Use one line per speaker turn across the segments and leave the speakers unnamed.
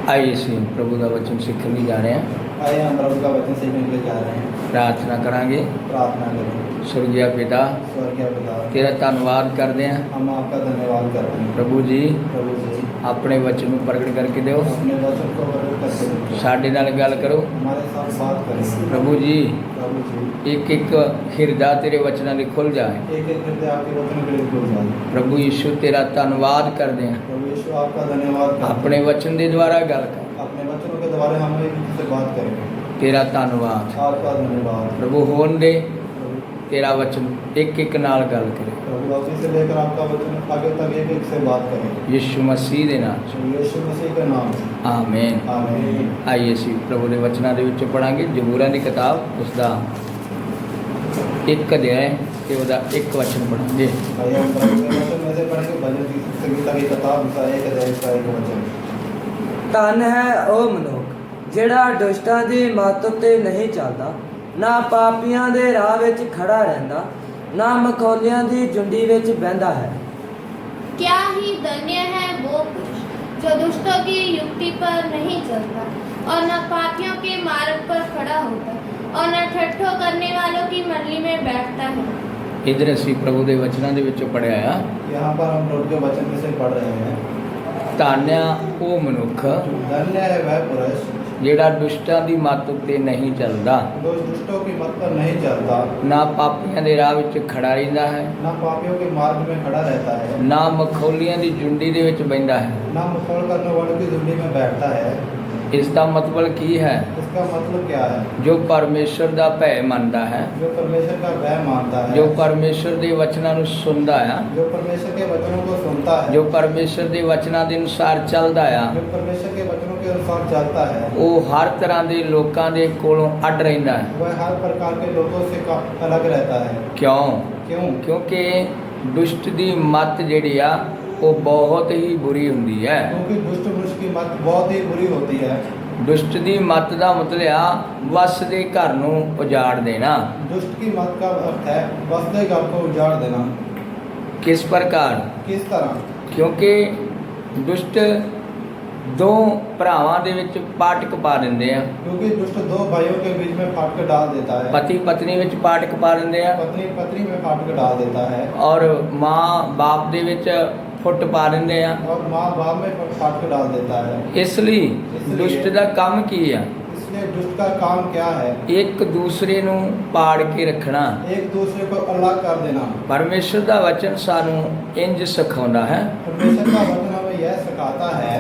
आइए इसी प्रभु का वचन सीखने जा रहे हैं।
आइए हम प्रभु का वचन सीखने के लिए जा रहे हैं।
प्रार्थना करांगे।
प्रार्थना करें।
स्वर्गीय पिता,
स्वर्गीय पिता,
तेरा धन्यवाद करते हैं
हम आपका धन्यवाद करते हैं।
प्रभु जी,
प्रभु जी
अपने वचन को प्रकट करके दो,
अपने वचन को प्रकट करके दो,
साडे नाल गल करो
हमारे साथ बात करें।
प्रभु जी।
प्रभु जी
एक एक हृदय तेरे वचनों से खुल जाए।
एक एक हृदय आपके वचन के लिए खुल जाए।
प्रभु यीशु तेरा धन्यवाद करते हैं।
प्रभु यीशु आपका धन्यवाद करते हैं।
अपने वचन के द्वारा गल कर,
अपने वचनों के द्वारा हम एक दूसरे से बात करेंगे।
तेरा धन्यवाद
आपका धन्यवाद
प्रभु। होने दे तेरा वचन एक एक नाल गल करे
प्रभु। अभी से लेकर आपका वचन आगे तक एक एक से बात करेंगे
यीशु मसीह दे नाम च।
यीशु मसीह के नाम से
आमीन।
आमीन।
आइए ਅਸੀਂ प्रभु के वचनों के विच पढ़ांगे जबूरां की किताब उसका एक अध्याय ते ਉਹਦਾ एक वचन पढ़ांगे।
आइए हम प्रभु के वचन में से पढ़ेंगे भजन की संगीता की किताब उसका एक अध्याय का एक वचन।
ਧਨ ਹੈ ਉਹ ਮਨੁੱਖ ਜਿਹੜਾ ਦੁਸ਼ਟਾਂ ਦੀ ਮੱਤ ਉੱਤੇ ਨਹੀਂ ਚੱਲਦਾ, ਨਾ ਪਾਪੀਆਂ ਦੇ ਰਾਹ ਵਿੱਚ ਖੜਾ ਰਹਿੰਦਾ, ਨਾ ਮਖੌਲਿਆਂ ਦੀ ਜੁੰਡੀ ਵਿੱਚ ਬਹਿੰਦਾ ਹੈ।
क्या ही धन्य है वो पुरुष जो दुष्टों की युक्ति पर नहीं चलता और न पापियों के मार्ग पर खड़ा होता और न ठट्ठों करने वालों की मंडली में बैठता है।
इधर ਅਸੀਂ प्रभु के वचनों के विच पढ़िया आ,
यहाँ पर हम प्रभु के वचन में से पढ़ रहे हैं।
ਧੰਨ ਉਹ ਮਨੁੱਖ
धन्य है वह पुरुष
ਜਿਹੜਾ ਦੁਸ਼ਟਾਂ ਦੀ ਮੱਤ ਉੱਤੇ ਨਹੀਂ ਚੱਲਦਾ,
जो दुष्टों की मत पर नहीं चलता,
ਨਾ ਪਾਪੀਆਂ ਦੇ ਰਾਹ ਵਿੱਚ ਖੜਾ ਰਹਿੰਦਾ ਹੈ,
ना पापियों के मार्ग में खड़ा रहता है,
ਨਾ ਮਖੌਲੀਆਂ ਦੀ ਜੁੰਡੀ ਦੇ ਵਿੱਚ ਬਹਿੰਦਾ ਹੈ।
ना मुखौल करने वालों की झुंडी में बैठता है।
ਇਸ ਦਾ ਮਤਲਬ ਕੀ ਹੈ?
इसका मतलब क्या है?
ਜੋ ਪਰਮੇਸ਼ਰ ਦਾ ਭੈ ਮੰਨਦਾ ਹੈ,
जो परमेश्वर का वह मानता है,
ਜੋ ਪਰਮੇਸ਼ਰ ਦੇ ਵਚਨਾਂ ਨੂੰ ਸੁਣਦਾ ਆ,
जो परमेश्वर के वचनों को सुनता है,
ਜੋ ਪਰਮੇਸ਼ਰ ਦੇ ਵਚਨਾਂ ਦੇ ਅਨੁਸਾਰ ਚੱਲਦਾ ਆ,
जो परमेश्वर के वचनों के अनुसार चलता है,
ਉਹ ਹਰ ਤਰ੍ਹਾਂ ਦੇ ਲੋਕਾਂ ਦੇ ਕੋਲੋਂ ਅੱਡ ਰਹਿੰਦਾ ਹੈ।
वह हर प्रकार के लोगों से अलग रहता है।
ਕਿਉਂ?
क्यों?
ਕਿਉਂਕਿ ਦੁਸ਼ਟ ਦੀ ਮੱਤ ਜਿਹੜੀ ਆ ਉਹ ਬਹੁਤ ਹੀ ਬੁਰੀ ਹੁੰਦੀ ਹੈ।
क्योंकि दुष्ट मनुष्य की मत बहुत ही बुरी होती है।
ਦੁਸ਼ਟ ਦੀ ਮੱਤ ਦਾ ਮਤਲਬ ਆ ਵਸ ਦੇ ਘਰ ਨੂੰ ਉਜਾੜ ਦੇਣਾ।
दुष्ट की मत का अर्थ है वास्तविक आपको उजाड़ देना।
ਕਿਸ ਪ੍ਰਕਾਰ?
किस तरह?
ਕਿਉਂਕਿ ਦੁਸ਼ਟ ਦੋ ਭਰਾਵਾਂ ਦੇ ਵਿੱਚ ਪਾਟਕ ਪਾ ਦਿੰਦੇ ਆ।
क्योंकि दुष्ट दो भाइयों के बीच में फाटक डाल देता है।
ਪਤੀ ਪਤਨੀ ਵਿੱਚ ਪਾਟਕ ਪਾ ਦਿੰਦੇ ਆ,
पत्नी पत्नी में फाटक डाल देता है
ਔਰ ਮਾਂ ਬਾਪ ਦੇ ਵਿੱਚ ਫੁੱਟ ਪਾ ਦਿੰਦੇ ਆ।
और माँ बाप में फाटक डाल देता है।
ਇਸ ਲਈ ਦੁਸ਼ਟ ਦਾ ਕੰਮ ਕੀ ਆ?
इसलिए दुष्ट का काम क्या है?
ਇੱਕ ਦੂਸਰੇ ਨੂੰ ਪਾੜ ਕੇ ਰੱਖਣਾ।
एक दूसरे को अलग कर देना।
ਪਰਮੇਸ਼ਰ ਦਾ ਵਚਨ ਸਾਨੂੰ ਇੰਜ ਸਿਖਾਉਂਦਾ ਹੈ
परमेश्वर का वचन हमें यह सिखाता है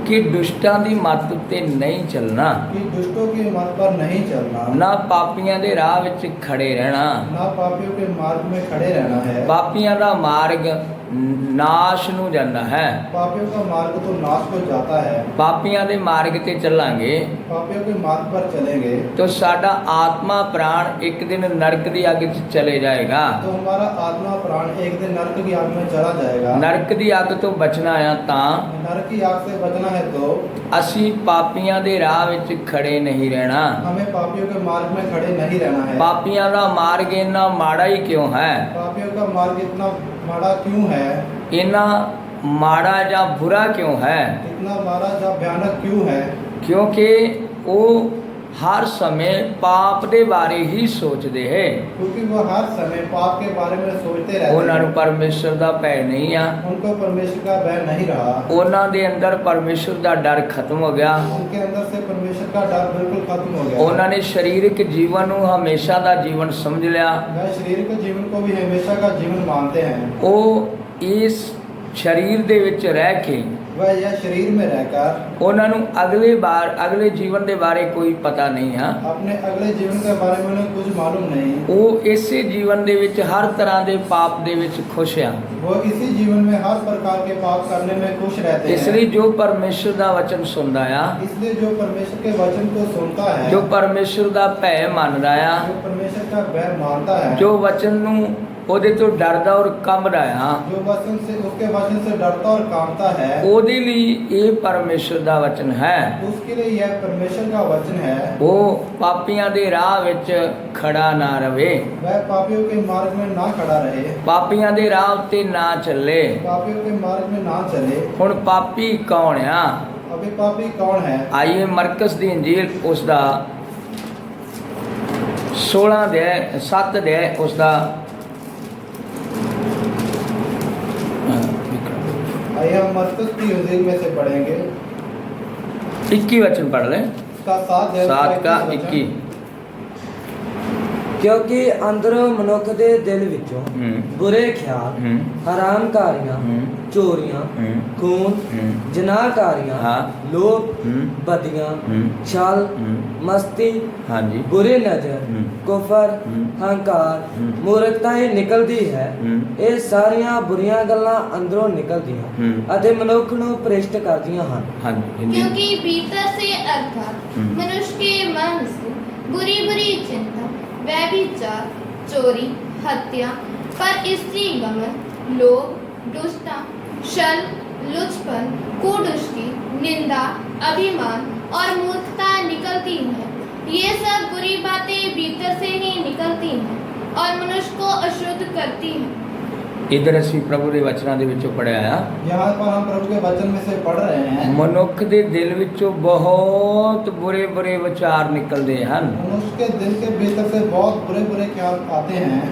ਕਿ ਦੁਸ਼ਟਾਂ ਦੀ ਮੱਤ ਉੱਤੇ ਨਹੀਂ ਚੱਲਣਾ,
कि दुष्टों की मत पर नहीं चलना,
ਨਾ ਪਾਪੀਆਂ ਦੇ ਰਾਹ ਵਿੱਚ ਖੜੇ ਰਹਿਣਾ।
ना पापियों के मार्ग में खड़े रहना है।
ਪਾਪੀਆਂ ਦਾ ਮਾਰਗ ਨਾਸ਼ ਨੂੰ ਜਾਂਦਾ ਹੈ।
पापियों का मार्ग तो नाश को जाता है।
ਪਾਪੀਆਂ ਦੇ ਮਾਰਗ ਤੇ ਚੱਲਾਂਗੇ
पापियों के मार्ग पर चलेंगे
ਤਾਂ ਸਾਡਾ ਆਤਮਾ ਪ੍ਰਾਣ ਇੱਕ ਦਿਨ ਨਰਕ ਦੀ ਅੱਗ 'ਚ ਚਲੇ ਜਾਏਗਾ।
तो हमारा आत्मा प्राण एक दिन नरक की आग में चला जाएगा।
ਨਰਕ ਦੀ ਅੱਗ ਤੋਂ ਬਚਣਾ ਆ ਤਾਂ
नरक की आग से बचना है तो
ਅਸੀਂ ਪਾਪੀਆਂ ਦੇ ਰਾਹ ਵਿੱਚ ਖੜੇ ਨਹੀਂ ਰਹਿਣਾ।
हमें पापियों के मार्ग में खड़े नहीं रहना है।
ਪਾਪੀਆਂ ਦਾ ਮਾਰਗ ਇੰਨਾ ਮਾੜਾ ਹੀ ਕਿਉਂ ਹੈ?
पापियों का मार्ग इतना माड़ा क्यों है?
ਇੰਨਾ ਮਾੜਾ ਜਾਂ ਬੁਰਾ ਕਿਉਂ ਹੈ?
इतना माड़ा या भयानक क्यों है?
ਕਿਉਂਕਿ ਉਹ ਹਰ ਸਮੇਂ ਪਾਪ ਦੇ ਬਾਰੇ ਹੀ ਸੋਚਦੇ ਹੈ।
क्योंकि वो हर समय पाप के बारे में सोचते रहते
ਉਹਨਾਂ ਨੂੰ
हैं।
ਪਰਮੇਸ਼ਰ ਦਾ ਭੈ ਨਹੀਂ ਆ।
उनको परमेश्वर का भय नहीं रहा।
ਉਹਨਾਂ ਦੇ ਅੰਦਰ ਪਰਮੇਸ਼ਰ ਦਾ ਡਰ ਖਤਮ ਹੋ ਗਿਆ।
उनके अंदर से परमेश्वर का डर बिल्कुल खत्म हो गया।
ਉਹਨਾਂ ਨੇ ਸਰੀਰਕ ਜੀਵਨ ਨੂੰ ਹਮੇਸ਼ਾ ਦਾ ਜੀਵਨ समझ ਲਿਆ।
वह शरीर के जीवन को भी हमेशा का जीवन मानते हैं।
ਉਹ ਇਸ ਸਰੀਰ ਦੇ ਵਿੱਚ ਰਹਿ ਕੇ
वह यह शरीर में रहकर
ਉਹਨਾਂ ਨੂੰ ਅਗਲੇ ਜੀਵਨ ਦੇ ਬਾਰੇ ਕੋਈ ਪਤਾ ਨਹੀਂ ਆ।
अपने अगले जीवन के बारे में उन्हें कुछ मालूम नहीं।
ਉਹ ਇਸੇ ਜੀਵਨ ਦੇ ਵਿੱਚ ਹਰ ਤਰ੍ਹਾਂ ਦੇ ਪਾਪ ਦੇ ਵਿੱਚ ਖੁਸ਼ ਆ।
वो इसी जीवन में हर प्रकार के पाप करने में खुश रहते
ਇਸ
हैं।
ਲਈ ਜੋ ਪਰਮੇਸ਼ਰ ਦਾ ਵਚਨ ਸੁਣਦਾ ਆ,
इसलिए जो परमेश्वर के वचन को सुनता है,
ਜੋ ਪਰਮੇਸ਼ਰ ਦਾ ਭੈ ਮੰਨਦਾ ਆ,
जो परमेश्वर का भय मानता है,
ਜੋ ਵਚਨ ਨੂੰ ਉਹਦੇ ਤੋਂ ਡਰਦਾ ਔਰ ਕੰਬਦਾ ਆ,
जो वचन से उसके वचन से डरता और कांपता है,
ਉਹਦੇ ਲਈ ਇਹ ਪਰਮੇਸ਼ਰ ਦਾ ਵਚਨ ਹੈ।
उसके लिए यह परमेश्वर का वचन है।
ਉਹ ਪਾਪੀਆਂ ਦੇ ਰਾਹ ਵਿੱਚ ਖੜਾ ਨਾ ਰਵੇ,
वह पापियों के मार्ग में ना खड़ा रहे,
ਪਾਪੀਆਂ ਦੇ ਰਾਹ ਉੱਤੇ ਨਾ ਚੱਲੇ।
पापियों के मार्ग में ना चले।
ਹੁਣ ਪਾਪੀ ਕੌਣ ਆ?
अभी पापी कौन है?
आइए मरकस दी इंजील उसका 16 अध्याय 7 अध्याय उसका
आइए हम मरकुस की इंजील में से पढ़ेंगे
21 वचन पढ़ लें।
उसका
7 का 21।
ਕਿਉਂਕਿ ਅੰਦਰੋਂ ਮਨੁੱਖ ਦੇ ਦਿਲ ਵਿੱਚੋਂ ਬੁਰੇ ਖਿਆਲ, ਹਰਾਮਕਾਰੀਆਂ, ਚੋਰੀਆਂ, ਖੂਨ, ਜਨਾਹਕਾਰੀਆਂ, ਲੋਭ, ਬਦੀਆਂ, ਛਲ, ਮਸਤੀ,
ਹਾਂਜੀ
ਬੁਰੀ ਨਜ਼ਰ, ਕੁਫਰ, ਹੰਕਾਰ, ਮੂਰਖਤਾ ਹੀ ਨਿਕਲਦੀ ਹੈ। ਇਹ ਸਾਰੀਆਂ ਬੁਰੀਆਂ ਗੱਲਾਂ ਅੰਦਰੋਂ ਨਿਕਲਦੀਆਂ ਅਤੇ ਮਨੁੱਖ ਨੂੰ ਭ੍ਰਿਸ਼ਟ ਕਰਦੀਆਂ ਹਨ।
ਹਾਂਜੀ
क्योंकि भीतर से अर्थात मनुष्य के मन से बुरी बुरी चिंता, व्यभिचार, चोरी, हत्या, पर स्त्री गमन, लोभ, दुष्टता, छल, लुचपन, कुदृष्टि, निंदा, अभिमान और मूर्खता निकलती है। ये सब बुरी बातें भीतर से ही निकलती हैं और मनुष्य को अशुद्ध करती हैं।
इधर ਅਸੀਂ ਪ੍ਰਭੂ ਦੇ ਵਚਨਾਂ ਦੇ ਵਿੱਚੋਂ ਪੜਿਆ ਆ
यहाँ पर हम प्रभु के वचन में से पढ़ रहे हैं
ਮਨੁੱਖ ਦੇ ਦਿਲ ਵਿੱਚੋਂ ਬਹੁਤ ਬੁਰੇ ਬੁਰੇ ਵਿਚਾਰ ਨਿਕਲਦੇ ਹਨ
मनुष्य के दिल के भीतर से बहुत बुरे बुरे ख्याल आते हैं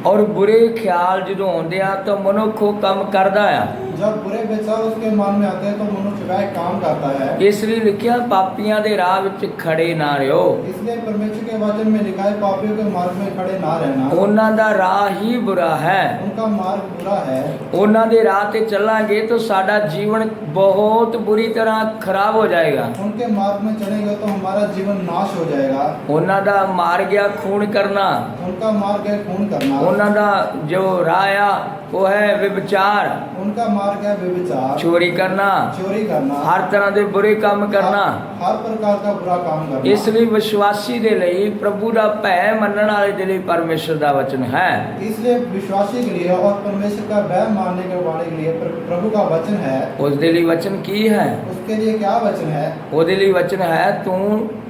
ਔਰ ਬੁਰੇ ਖਿਆਲ ਜਦੋਂ ਆਉਂਦੇ ਆ ਤਾਂ ਮਨੁੱਖ ਉਹ ਕੰਮ ਕਰਦਾ ਆ
जब बुरे विचार उसके मन में आते हैं तो मनुष्य वह काम करता है
ਇਸ ਲਈ ਲਿਖਿਆ ਪਾਪੀਆਂ ਦੇ ਰਾਹ ਵਿੱਚ ਖੜੇ ਨਾ ਰਹੋ
इसलिए परमेश्वर के वचन में लिखा है पापियों के मार्ग में खड़े ना रहना
ਉਹਨਾਂ ਦਾ ਰਾਹ ਹੀ ਬੁਰਾ ਹੈ
उनका मार्ग बुरा है
ਉਹਨਾਂ ਦੇ ਰਾਹ ਤੇ ਚੱਲਾਂਗੇ ਤਾਂ ਸਾਡਾ ਜੀਵਨ ਬਹੁਤ ਬੁਰੀ ਤਰ੍ਹਾਂ ਖਰਾਬ ਹੋ ਜਾਏਗਾ
उनके मार्ग में चलेंगे तो हमारा जीवन नाश हो जाएगा
ਉਹਨਾਂ ਦਾ ਮਾਰਗ ਆ ਖੂਨ ਕਰਨਾ
उनका मार्ग है खून करना
ਉਹਨਾਂ ਦਾ ਜੋ ਰਾਹ ਆ ਉਹ ਹੈ ਵਿਭਚਾਰ
उनका मार्ग है व्यभिचार
ਚੋਰੀ ਕਰਨਾ
चोरी करना
ਹਰ ਤਰ੍ਹਾਂ ਦੇ ਬੁਰੇ ਕੰਮ ਕਰਨਾ
हर प्रकार का बुरा काम करना
ਇਸ ਲਈ ਵਿਸ਼ਵਾਸੀ ਦੇ ਲਈ ਪ੍ਰਭੂ ਦਾ ਭੈ ਮੰਨਣ ਵਾਲੇ ਦੇ ਲਈ ਪਰਮੇਸ਼ਰ ਦਾ ਵਚਨ ਹੈ
इसलिए विश्वासी के लिए और परमेश्वर का भय मानने के वाले के लिए प्रभु का वचन है
ਉਸ ਦੇ ਲਈ ਵਚਨ ਕੀ ਹੈ
उसके लिए क्या वचन है
ਉਹਦੇ ਲਈ ਵਚਨ ਹੈ ਤੂੰ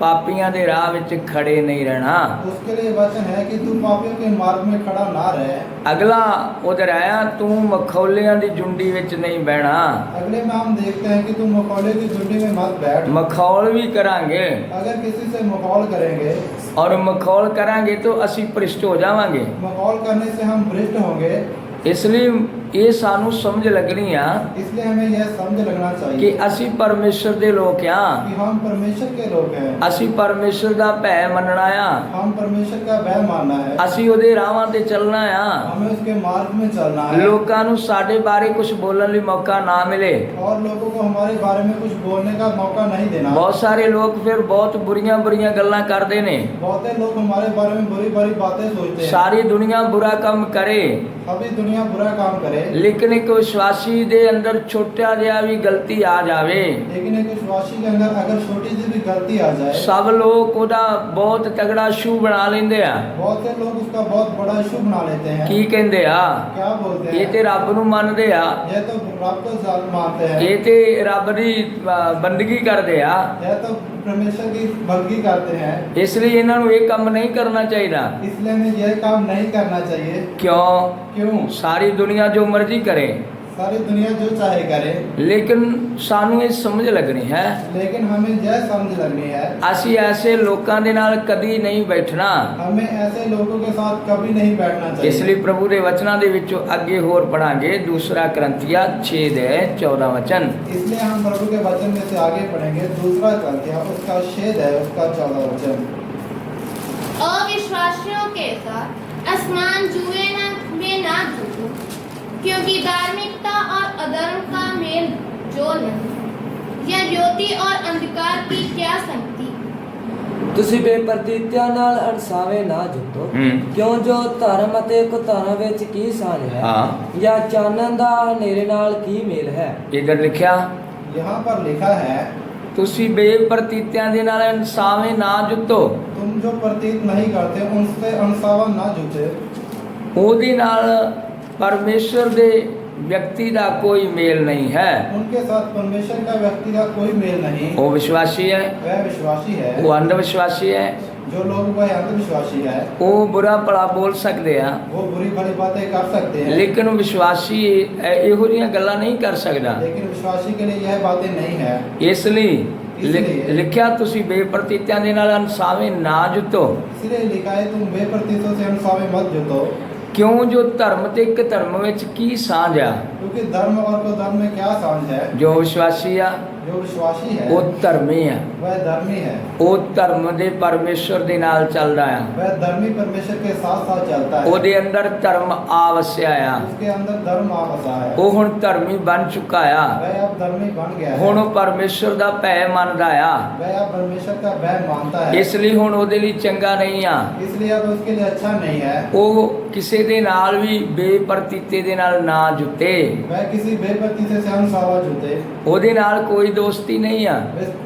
ਪਾਪੀਆਂ ਦੇ ਰਾਹ ਵਿੱਚ ਖੜੇ ਨਹੀਂ ਰਹਿਣਾ
उसके लिए वचन है कि तू पापियों के मार्ग में खड़ा ना रहे
ਅਗਲਾ ਉਧਰ ਆਇਆ ਤੂੰ ਮਖੌਲਿਆਂ ਦੀ ਜੁੰਡੀ ਵਿੱਚ ਨਹੀਂ ਬਹਿਣਾ
अगले में हम देखते हैं कि तू मखौले की झुंडी में मत बैठ
ਮਖੌਲ ਵੀ ਕਰਾਂਗੇ
अगर किसी से मखौल करेंगे
ਔਰ ਮਖੌਲ ਕਰਾਂਗੇ ਤਾਂ ਅਸੀਂ ਭ੍ਰਿਸ਼ਟ ਹੋ ਜਾਵਾਂਗੇ
मखौल करने से हम भ्रष्ट होंगे
ਇਸ ਲਈ ਇਹ ਸਾਨੂੰ ਸਮਝ ਲੱਗਣੀ ਆ
इसलिए हमें यह समझ लगना
ਕਿ
चाहिए
ਅਸੀਂ ਪਰਮੇਸ਼ਰ ਦੇ ਲੋਕ ਆ
कि हम परमेश्वर के लोग हैं
ਅਸੀਂ ਪਰਮੇਸ਼ਰ ਦਾ ਭੈ ਮੰਨਣਾ ਆ
हम परमेश्वर का भय मानना है
ਅਸੀਂ ਉਹਦੇ ਰਾਹਾਂ ਤੇ ਚੱਲਣਾ ਆ
हमें उसके मार्ग में चलना है
ਲੋਕਾਂ ਨੂੰ ਸਾਡੇ ਬਾਰੇ ਕੁਝ ਬੋਲਣ ਲਈ ਮੌਕਾ ਨਾ ਮਿਲੇ
और लोगों को हमारे बारे में कुछ बोलने का मौका नहीं देना
ਬਹੁਤ ਸਾਰੇ ਲੋਕ ਫਿਰ ਬਹੁਤ ਬੁਰੀਆਂ ਬੁਰੀਆਂ ਗੱਲਾਂ ਕਰਦੇ ਨੇ
बहुते लोग हमारे बारे में बुरी बुरी बातें सोचते हैं
ਸਾਰੀ ਦੁਨੀਆ ਬੁਰਾ ਕੰਮ ਕਰੇ
अभी दुनिया बुरा काम करे
ਲੇਕਿਨ ਇੱਕ ਵਿਸ਼ਵਾਸੀ ਦੇ ਅੰਦਰ ਛੋਟਾ ਜਿਹਾ ਵੀ ਗਲਤੀ ਆ ਜਾਵੇ
लेकिन एक विश्वासी के अंदर अगर छोटी सी भी गलती आ जाए
ਸਭ ਲੋਕ ਉਹਦਾ ਬਹੁਤ ਤਗੜਾ ਸ਼ੂ ਬਣਾ ਲੈਂਦੇ ਆ
बहुत से लोग उसका बहुत बड़ा इशू बना लेते हैं
ਕੀ ਕਹਿੰਦੇ ਆ
क्या बोलते
ਇਹ
हैं
ਤੇ ਰੱਬ ਨੂੰ ਮੰਨਦੇ ਆ
यह तो रब को जात मानते हैं
ਇਹ ਤੇ ਰੱਬ ਦੀ ਬੰਦਗੀ ਕਰਦੇ ਆ
यह तो परमेश्वर की भक्ति करते हैं
ਇਸ ਲਈ ਇਹਨਾਂ ਨੂੰ ਇਹ ਕੰਮ ਨਹੀਂ ਕਰਨਾ ਚਾਹੀਦਾ
इसलिए हमें यह काम नहीं करना चाहिए
ਕਿਉਂ
क्यों
ਸਾਰੀ ਦੁਨੀਆ ਜੋ ਮਰਜ਼ੀ ਕਰੇ
सारी दुनिया जो चाहे करे
ਲੇਕਿਨ ਸਾਨੂੰ ਇਹ ਸਮਝ ਲੱਗਣੀ ਹੈ
लेकिन हमें यह समझ लगनी है
ਅਸੀਂ ਐਸੇ ਲੋਕਾਂ ਦੇ ਨਾਲ ਕਦੀ ਨਹੀਂ ਬੈਠਣਾ
हमें ऐसे लोगों के साथ कभी नहीं बैठना
ਇਸ
चाहिए
ਲਈ ਪ੍ਰਭੂ ਦੇ ਵਚਨਾਂ ਦੇ ਵਿੱਚੋਂ ਅੱਗੇ ਹੋਰ ਪੜਾਂਗੇ ਦੂਸਰਾ ਕਰੰਥੀਆ 6 ਦੇ 14 ਵਚਨ
इसलिए हम प्रभु के वचन में से आगे पढ़ेंगे दूसरा ग्रंथ उसका 6 है उसका 14 वचन
अविश्वासियों के साथ आसमान जुए में ना जुटो क्योंकि धार्मिकता और अधर्म का मेल जो नहीं यह ज्योति और अंधकार की क्या संगति
ਤੁਸੀਂ ਬੇਪਰਤੀਤਿਆਂ ਨਾਲ ਅਣਸਾਵੇ ਨਾ ਜੁਟੋ ਕਿਉਂ ਜੋ ਧਰਮ ਅਤੇ ਕੁਧਰਮ ਵਿੱਚ ਕੀ ਸਾਂਝ ਹੈ
ਹਾਂ
ਜਾਂ ਚਾਨਣ ਦਾ ਹਨੇਰੇ ਨਾਲ ਕੀ ਮੇਲ ਹੈ
ਇਧਰ ਲਿਖਿਆ
यहाँ पर लिखा है
ਤੁਸੀਂ ਬੇਪਰਤੀਤਿਆਂ ਦੇ ਨਾਲ ਇਨਸਾਵੇਂ ਨਾ ਜੁੱਤੋ
तुम जो प्रतीत नहीं करते उनसे अनसावा ना जुटे
ਉਹਦੇ ਨਾਲ ਪਰਮੇਸ਼ਰ ਦੇ ਵਿਅਕਤੀ ਦਾ ਕੋਈ ਮੇਲ ਨਹੀਂ ਹੈ
उनके साथ परमेश्वर का व्यक्ति का कोई मेल नहीं
ਉਹ ਵਿਸ਼ਵਾਸੀ ਹੈ
वह विश्वासी है
ਉਹ ਅੰਧ ਵਿਸ਼ਵਾਸੀ ਹੈ
जो लोग वह अंधविश्वासी है
ਉਹ ਬੁਰਾ ਭਲਾ ਬੋਲ ਸਕਦੇ ਆ,
वो बुरी भली बातें कर सकते हैं,
ਲੇਕਿਨ ਵਿਸ਼ਵਾਸੀ ਇਹੋ ਜਿਹੀਆਂ ਗੱਲਾਂ ਨਹੀਂ ਕਰ ਸਕਦਾ।
लेकिन विश्वासी के लिए यह बातें नहीं है।
ਇਸ ਲਈ ਲਿਖਿਆ ਤੁਸੀਂ ਬੇਪਰਤੀਤਿਆਂ ਦੇ ਨਾਲ ਅਨਸਾਵੇਂ ਨਾ ਜੁੱਤੋ,
इसलिए लिखा है तुम बेप्रतीतों से अनसावे मत जुटो,
ਕਿਉਂ ਜੋ ਧਰਮ ਤੇ ਇੱਕ ਧਰਮ ਵਿੱਚ ਕੀ ਸਾਂਝ ਆ।
क्योंकि धर्म और को धर्म में क्या सांझ है।
ਜੋ ਵਿਸ਼ਵਾਸੀ ਆ
जो विश्वासी है
ਉਹ ਧਰਮੀ ਆ,
वह धर्मी है,
ਉਹ ਧਰਮ ਦੇ ਪਰਮੇਸ਼ਰ ਦੇ ਨਾਲ ਚੱਲਦਾ ਆ,
वह धर्मी परमेश्वर के साथ साथ चलता है,
ਉਹਦੇ ਅੰਦਰ ਧਰਮ ਆ ਵਸਿਆ ਆ,
उसके अंदर धर्म आ बसा है,
ਉਹ ਹੁਣ ਧਰਮੀ ਬਣ ਚੁੱਕਾ ਆ।
वह अब धर्मी बन गया है,
ਹੁਣ ਉਹ ਪਰਮੇਸ਼ਰ ਦਾ ਭੈ ਮੰਨਦਾ ਆ,
वह अब परमेश्वर का भय मानता है,
ਇਸ ਲਈ ਹੁਣ ਉਹਦੇ ਲਈ ਚੰਗਾ ਨਹੀਂ ਆ।
इसलिए अब उसके लिए अच्छा नहीं है।
ਉਹ ਕਿਸੇ ਦੇ ਨਾਲ ਵੀ ਬੇਪਰਤੀਤੇ ਦੇ ਨਾਲ ਨਾ ਜੁੱਤੇ,
वह किसी बेप्रतीत से अनसावा जुटे,
ਉਹਦੇ ਨਾਲ ਕੋਈ ਦੋਸਤੀ ਨਹੀਂ ਆ,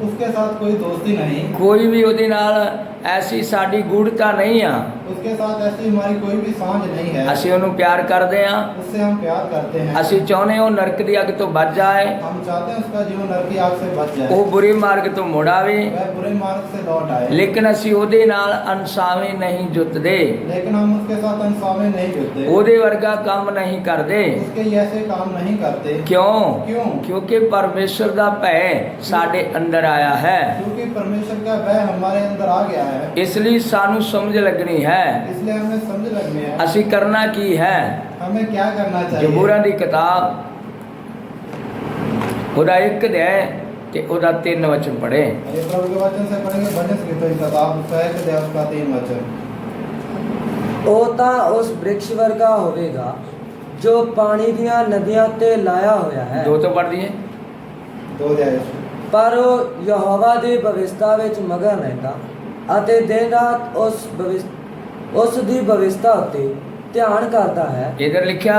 उसके साथ कोई दोस्ती नहीं,
ਕੋਈ ਵੀ ਉਹਦੇ ਨਾਲ ਐਸੀ ਸਾਡੀ ਗੂੜਤਾ ਨਹੀਂ ਆ।
उसके साथ ऐसी हमारी कोई भी सांझ नहीं है।
ਅਸੀਂ ਉਹਨੂੰ ਪਿਆਰ ਕਰਦੇ ਆ,
उससे हम प्यार करते हैं,
ਅਸੀਂ ਚਾਹੁੰਦੇ ਉਹ ਨਰਕ ਦੀ ਅੱਗ ਤੋਂ ਬਚ ਜਾਏ,
हम चाहते हैं उसका जीवन नरक की आग से बच जाए,
ਉਹ ਬੁਰੇ ਮਾਰਗ ਤੋਂ ਮੁੜ ਆਵੇ,
वह बुरे मार्ग से लौट आए,
ਲੇਕਿਨ ਅਸੀਂ ਉਹਦੇ ਨਾਲ ਅਨਸਾਵੇਂ ਨਹੀਂ ਜੁੱਤਦੇ,
लेकिन हम उसके साथ अनसावे नहीं जुटते,
ਉਹਦੇ ਵਰਗਾ ਕੰਮ ਨਹੀਂ ਕਰਦੇ।
उसके ऐसे काम नहीं करते।
ਕਿਉਂ?
क्यों?
ਕਿਉਂਕਿ ਪਰਮੇਸ਼ਰ ਦਾ ਭੈ ਸਾਡੇ ਅੰਦਰ ਆਇਆ ਹੈ।
क्योंकि परमेश्वर का भय हमारे अंदर आ गया है,
ਇਸ ਲਈ ਸਾਨੂੰ ਸਮਝ ਲੱਗਣੀ ਹੈ
इसलिए हमें समझ लगनी है
ਅਸੀਂ ਕਰਨਾ ਕੀ ਹੈ।
हमें क्या करना चाहिए।
ਜ਼ਬੂਰਾਂ ਦੀ ਕਿਤਾਬ ਉਹਦਾ 1 ਅਧਿਆਇ ਤੇ ਉਹਦਾ 3 ਵਚਨ ਪੜ੍ਹੇ।
ये प्रभु के वचन से पढ़ेंगे भजन संगीतों की किताब 1 अध्याय उसका 3 वचन।
ਉਹ ਤਾਂ ਉਸ ਬ੍ਰਿਕਸ਼ ਵਰਗਾ ਹੋਵੇਗਾ ਜੋ ਪਾਣੀ ਦੀਆਂ ਨਦੀਆਂ ਉੱਤੇ ਲਾਇਆ ਹੋਇਆ ਹੈ,
ਦੋ ਤੋਂ ਪੜ੍ਹ ਦਈਏ।
2 अध्याय
ਪਰ ਉਹ ਯਹੋਵਾ ਦੀ ਭਵਿਸ਼ਤਾ ਵਿੱਚ ਮਗਨ ਰਹਿੰਦਾ ਅਤੇ ਦਿਨ ਰਾਤ ਉਸ ਦੀ ਭਵਿਸ਼ਤਾ ਉੱਤੇ ਧਿਆਨ ਕਰਦਾ ਹੈ।
इधर लिखा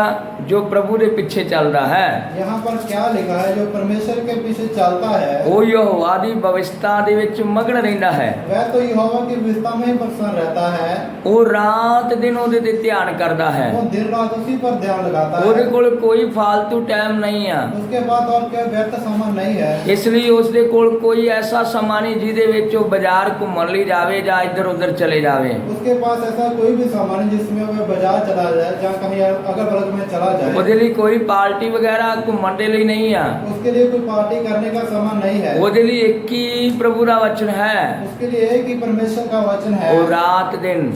जो प्रभु के पीछे चलता है
यहाँ पर क्या लिखा है, जो परमेश्वर के पीछे चलता है
वो यहोवा दी भविष्यता दे विच मगन रहंदा है।
वह तो यहोवा की विस्तार में ही प्रसन्न रहता है,
वो रात दिन ਉਹਦੇ ਤੇ ਧਿਆਨ ਕਰਦਾ है,
वो दिन रात उसी पर ध्यान लगाता
ਉਹਦੇ
है,
ਕੋਲ ਕੋਈ फालतू टाइम नहीं ਆ।
उसके बाद और क्या व्यर्थ सामान नहीं है।
ਇਸ ਲਈ ਉਸ ਦੇ ਕੋਲ ਕੋਈ ਐਸਾ ਸਮਾਂ ਨਹੀਂ ਜਿਹਦੇ ਵਿੱਚ ਉਹ ਬਾਜ਼ਾਰ ਘੁੰਮਣ ਲਈ ਜਾਵੇ ਜਾਂ ਇੱਧਰ ਉੱਧਰ ਚਲੇ ਜਾਵੇ।
उसके पास ऐसा कोई भी सामान नहीं जिसमें वह बाजार चला जाए, जहाँ कहीं अगल बगल में चला जाए।
ਉਹਦੇ ਲਈ ਕੋਈ ਪਾਰਟੀ ਵਗੈਰਾ ਘੁੰਮਣ ਦੇ ਲਈ ਨਹੀਂ ਆ।
उसके लिए कोई पार्टी करने का सामान नहीं है।
ਉਹਦੇ ਲਈ ਇੱਕ ਹੀ ਪ੍ਰਭੂ ਦਾ ਵਚਨ ਹੈ,
उसके लिए एक ही परमेश्वर का वचन है,
ਉਹ ਰਾਤ ਦਿਨ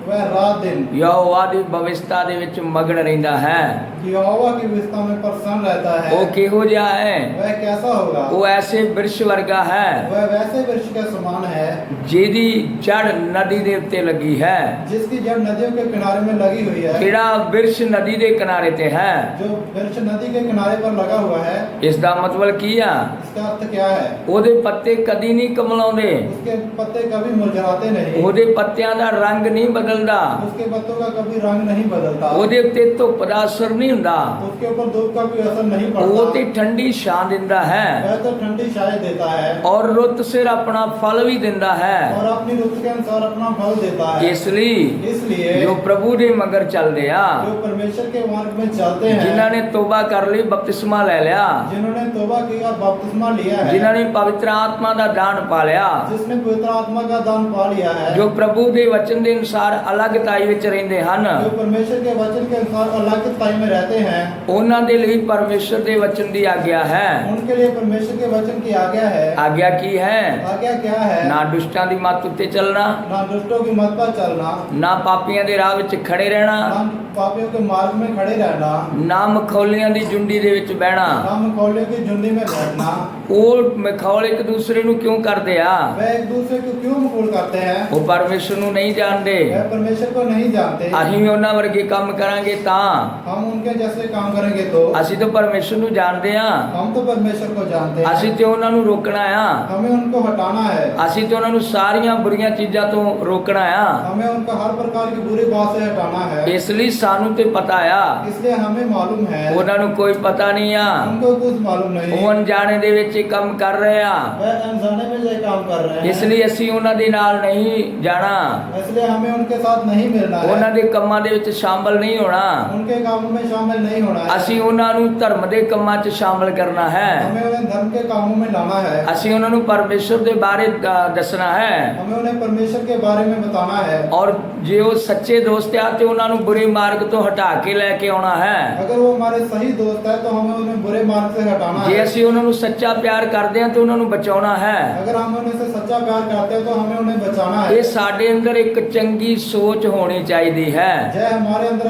वह रात दिन
ਯਹੋਵਾ ਦੀ ਭਵਿਸ਼ਤਾ ਦੇ ਵਿੱਚ ਮਗਨ ਰਹਿੰਦਾ ਹੈ।
यहोवा की विस्तार में प्रसन्न रहता है।
ਉਹ ਕਿਹੋ ਜਿਹਾ ਹੈ?
वह कैसा होगा?
ਉਹ ਐਸੇ ਬਿਰਸ਼ ਵਰਗਾ ਹੈ
वह वैसे वृक्ष के समान है
ਜਿਹਦੀ ਜੜ ਨਦੀ ਦੇ ਉੱਤੇ ਲੱਗੀ ਹੈ।
जिसकी जड़ नदियों के किनारे में लगी हुई है।
ਕਿਹੜਾ ਬਿਰਸ਼ ਨਦੀ ਦੇ ਕਿਨਾਰੇ ਤੇ ਹੈ?
जो वृक्ष नदी के किनारे पर लगा हुआ है।
ਇਸ ਦਾ ਮਤਲਬ ਕੀ ਆ?
इसका अर्थ क्या है?
ਉਹਦੇ ਪੱਤੇ ਕਦੀ ਨਹੀਂ ਕਮਲਾਉਂਦੇ,
उसके पत्ते कभी मुरझाते नहीं,
ਉਹਦੇ ਪੱਤਿਆਂ ਦਾ ਰੰਗ ਨਹੀਂ ਬਦਲਦਾ,
उसके पत्तों का कभी रंग नहीं बदलता,
ਉਹਦੇ ਉੱਤੇ ਧੁੱਪ ਦਾ ਅਸਰ ਨਹੀਂ ਹੁੰਦਾ,
उसके ऊपर धूप का भी असर नहीं
ਉਹ ਤੇ
पड़ता।
ਠੰਡੀ ਛਾਂ ਦਿੰਦਾ ਹੈ
वह तो ठंडी छाया देता है
ਔਰ ਰੁੱਤ ਸਿਰ ਆਪਣਾ ਫਲ ਵੀ ਦਿੰਦਾ ਹੈ।
और अपनी रुचि के अनुसार अपना फल देता है।
ਇਸ ਲਈ
इसलिए
ਜੋ ਪ੍ਰਭੂ ਦੇ ਮਗਰ ਚੱਲਦੇ ਆ,
जो परमेश्वर के मार्ग में चलते हैं,
ਜਿਨ੍ਹਾਂ ਨੇ ਤੋਬਾ ਕਰ ਲਈ, ਬਪਤਿਸਮਾ ਲੈ लिया,
जिन्होंने तौबा किया, बपतिस्मा लिया है,
ਜਿਨ੍ਹਾਂ ਨੇ ਪਵਿੱਤਰ ਆਤਮਾ ਦਾ ਦਾਨ ਪਾ ਲਿਆ,
जिसने पवित्र आत्मा का दान पा लिया है,
ਜੋ ਪ੍ਰਭੂ ਦੇ ਵਚਨ ਦੇ ਅਨੁਸਾਰ ਅਲੱਗਤਾਈ ਵਿੱਚ ਰਹਿੰਦੇ ਹਨ,
जो परमेश्वर के वचन के अनुसार अलगताई में रहते हैं,
ਉਹਨਾਂ ਦੇ ਲਈ ਪਰਮੇਸ਼ਰ ਦੇ ਵਚਨ ਦੀ ਆਗਿਆ ਹੈ।
उनके लिए परमेश्वर के वचन की आज्ञा है।
आज्ञा की है?
आज्ञा क्या है?
ना दुष्टां ਦੀ ਮੱਤ ਉੱਤੇ ਚੱਲਣਾ,
ना दुष्टों की मत पर चलना,
ਨਾ ਪਾਪੀਆਂ ਦੇ ਰਾਹ ਵਿੱਚ ਖੜੇ ਰਹਿਣਾ,
ना पापियों के मार्ग में खड़े रहना,
ਨਾ ਮਖੌਲੀਆਂ ਦੀ ਜੁੰਡੀ ਦੇ ਵਿੱਚ ਬਹਿਣਾ।
ना मखौले की झुंडी में बैठना।
ਉਹ ਮਖੌਲ ਇੱਕ ਦੂਸਰੇ ਨੂੰ ਕਿਉਂ ਕਰਦੇ ਆ?
वह एक दूसरे को क्यों मखौल करते हैं?
ਉਹ ਪਰਮੇਸ਼ਰ ਨੂੰ ਨਹੀਂ ਜਾਣਦੇ।
वह परमेश्वर को नहीं जानते।
ਅਸੀਂ ਵੀ ਉਹਨਾਂ ਵਰਗੇ ਕੰਮ ਕਰਾਂਗੇ ਤਾਂ
हम उनके जैसे काम करेंगे तो
ਅਸੀਂ ਤਾਂ ਪਰਮੇਸ਼ਰ ਨੂੰ ਜਾਣਦੇ ਆ,
हम तो परमेश्वर को जानते हैं।
ਅਸੀਂ ਤੇ ਉਹਨਾਂ ਨੂੰ ਰੋਕਣਾ ਆ,
हमें उनको हटाना है,
ਅਸੀਂ ਤੇ ਉਹਨਾਂ ਨੂੰ ਸਾਰੀਆਂ ਬੁਰੀਆਂ ਚੀਜ਼ਾਂ ਤੋਂ ਰੋਕਣਾ ਆ।
हमें उनको हर प्रकार की बुरी बात से हटाना है।
ਇਸ ਲਈ ਸਾਨੂੰ ਤੇ ਪਤਾ ਆ,
इसलिए हमें मालूम है,
ਉਹਨਾਂ ਨੂੰ ਕੋਈ ਪਤਾ ਨਹੀਂ ਆ।
उनको कुछ मालूम नहीं,
ਉਹ ਅਣਜਾਣੇ ਦੇ ਵਿੱਚ ਇਹ ਕੰਮ ਕਰ ਰਹੇ ਆ।
वह अनजाने में ये काम कर रहे
ਇਸ
हैं।
ਲਈ ਅਸੀਂ ਉਹਨਾਂ ਦੇ ਦੇ ਨਾਲ ਨਹੀਂ ਜਾਣਾ,
इसलिए हमें उनके साथ नहीं मिलना है,
ਉਹਨਾਂ ਦੇ ਕੰਮਾਂ ਦੇ ਵਿੱਚ ਸ਼ਾਮਲ ਨਹੀਂ ਹੋਣਾ।
उनके कामों में शामिल नहीं होना है।
ਅਸੀਂ ਉਹਨਾਂ ਨੂੰ ਧਰਮ ਦੇ ਕੰਮਾਂ 'ਚ ਸ਼ਾਮਲ ਕਰਨਾ ਹੈ।
हमें उन्हें धर्म के कामों में लाना है,
ਅਸੀਂ ਉਹਨਾਂ ਨੂੰ ਪਰਮੇਸ਼ਰ ਦੇ ਬਾਰੇ ਦੱਸਣਾ ਹੈ।
हमें उन्हें परमेश्वर के बारे में बताना है।
ਔਰ ਜੇ ਉਹ ਸੱਚੇ ਦੋਸਤ ਆ ਤੇ ਉਹਨਾਂ ਨੂੰ ਬੁਰੇ ਮਾਰਗ ਤੋਂ ਹਟਾ ਕੇ ਲੈ ਕੇ ਆਉਣਾ ਹੈ।
अगर वो हमारे सही दोस्त है तो हमें उन्हें बुरे मार्ग से हटाना
ਜੇ
है।
ਅਸੀਂ ਉਹਨਾਂ ਨੂੰ ਸੱਚਾ ਪਿਆਰ ਕਰਦੇ ਹਾਂ ਤੇ ਉਹਨਾਂ ਨੂੰ ਬਚਾਉਣਾ ਹੈ।
अगर हम उन्हें से सच्चा प्यार करते हैं तो हमें उन्हें बचाना है।
ਇਹ ਸਾਡੇ ਅੰਦਰ ਇੱਕ ਚੰਗੀ ਸੋਚ ਹੋਣੀ ਚਾਹੀਦੀ ਹੈ।
जय हमारे अंदर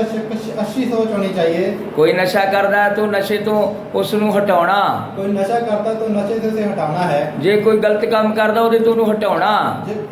अच्छी सोच होनी चाहिए।
ਕੋਈ ਨਸ਼ਾ ਕਰਦਾ ਹੈ ਤਾਂ ਨਸ਼ੇ ਤੋਂ ਉਸ ਨੂੰ ਹਟਾਉਣਾ।
कोई नशा करता है तो नशे से हटाना है।
ਜੇ ਕੋਈ ਗਲਤ ਕੰਮ ਕਰਦਾ ਉਹਦੇ ਤੋਂ ਉਹਨੂੰ ਹਟਾਉਣਾ।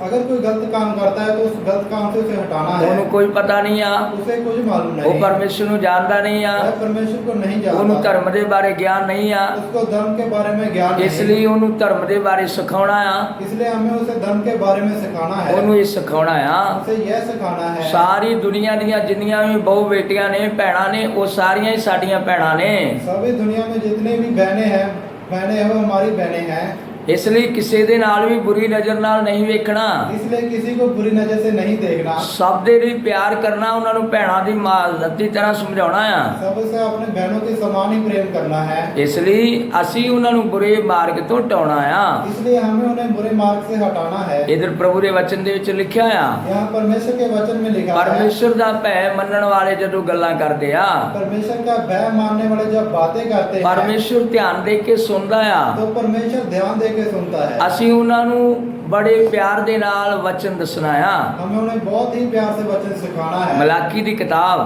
अगर कोई गलत काम करता है तो उस गलत काम से उसे हटाना है।
ਉਹਨੂੰ ਕੋਈ ਪਤਾ ਨਹੀਂ ਆ,
उसे कुछ मालूम
ਉਹ
नहीं,
ਪਰਮੇਸ਼ਰ ਨੂੰ ਜਾਣਦਾ ਨਹੀਂ ਆ,
वह परमेश्वर को नहीं
ਉਹਨੂੰ
जानता,
ਧਰਮ ਦੇ ਬਾਰੇ ਗਿਆਨ ਨਹੀਂ ਆ।
उसको धर्म के बारे में ज्ञान
ਇਸ
नहीं,
ਲਈ ਉਹਨੂੰ ਧਰਮ ਦੇ ਬਾਰੇ ਸਿਖਾਉਣਾ ਆ,
इसलिए हमें उसे धर्म के बारे में सिखाना है।
ਉਹਨੂੰ ਇਹ ਸਿਖਾਉਣਾ ਆ।
उसे यह सिखाना है।
ਸਾਰੀ ਦੁਨੀਆ ਦੀਆਂ ਜਿੰਨੀਆਂ ਵੀ ਬਹੁ ਬੇਟੀਆਂ ਨੇ, ਭੈਣਾਂ ਨੇ, ਉਹ ਸਾਰੀਆਂ ਹੀ ਸਾਡੀਆਂ ਭੈਣਾਂ ਨੇ।
सभी दुनिया में जितनी भी बहनें हैं वो हमारी बहनें हैं।
ਇਸ ਲਈ ਕਿਸੇ ਦੇ ਨਾਲ ਵੀ ਬੁਰੀ ਨਜ਼ਰ ਨਾਲ ਨਹੀਂ ਵੇਖਣਾ।
इसलिए किसी को बुरी नजर से नहीं देखना,
ਸਭ ਦੇ ਲਈ ਪਿਆਰ ਕਰਨਾ, ਉਹਨਾਂ ਨੂੰ ਭੈਣਾਂ ਦੀ ਮਾਂ ਦੀ ਤਰ੍ਹਾਂ ਸਮਝਾਉਣਾ ਆ।
सबसे अपने बहनों के समान ही प्रेम करना है।
ਇਸ ਲਈ ਅਸੀਂ ਉਹਨਾਂ ਨੂੰ ਬੁਰੇ ਮਾਰਗ ਤੋਂ ਹਟਾਉਣਾ ਆ।
इसलिए हमें उन्हें बुरे मार्ग से हटाना है।
ਇਧਰ ਪ੍ਰਭੂ ਦੇ ਵਚਨ ਦੇ ਵਿੱਚ ਲਿਖਿਆ ਆ,
यहाँ परमेश्वर के वचन में लिखा है,
ਪਰਮੇਸ਼ਰ ਦਾ ਭੈ ਮੰਨਣ ਵਾਲੇ ਜਦੋਂ ਗੱਲਾਂ ਕਰਦੇ ਆ,
परमेश्वर का भय मानने वाले जब बातें करते हैं
ਪਰਮੇਸ਼ਰ ਧਿਆਨ ਦੇ ਕੇ ਸੁਣਦਾ ਆ।
तो परमेश्वर ध्यान दे के सुनता है।
ਅਸੀਂ ਉਹਨਾਂ ਨੂੰ ਬੜੇ ਪਿਆਰ ਦੇ ਨਾਲ ਵਚਨ ਦੱਸਣਾ ਆ।
हमें उन्हें बहुत ही प्यार से वचन सिखाना है।
ਮਲਾਕੀ ਦੀ ਕਿਤਾਬ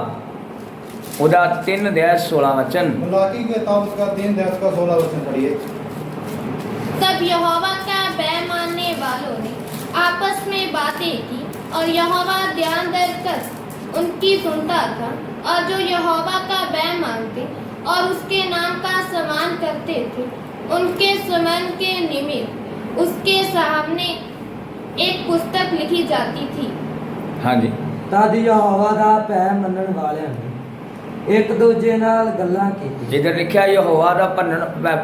ਉਹਦਾ 3 ਅਧਿਆਇ 16 ਵਚਨ।
मलाकी की किताब उसका 3 अध्याय उसका 16 वचन पढ़िए।
तब यहोवा का भय मानने वालों ने आपस में बातें की और यहोवा ध्यान देकर उनकी सुनता था, और जो यहोवा का भय मानते और उसके नाम का सम्मान करते थे उनके सुमन के निमित्त उसके सामने एक पुस्तक लिखी जाती थी।
ਹਾਂਜੀ,
ਤਦ ਯਹੋਵਾ ਦਾ ਭੈ ਮੰਨਣ ਵਾਲਿਆਂ ਨੇ ਇੱਕ ਦੂਜੇ ਨਾਲ ਗੱਲਾਂ ਕੀਤੀਆਂ।
ਜਿੱਧਰ ਲਿਖਿਆ ਯਹੋਵਾ ਦਾ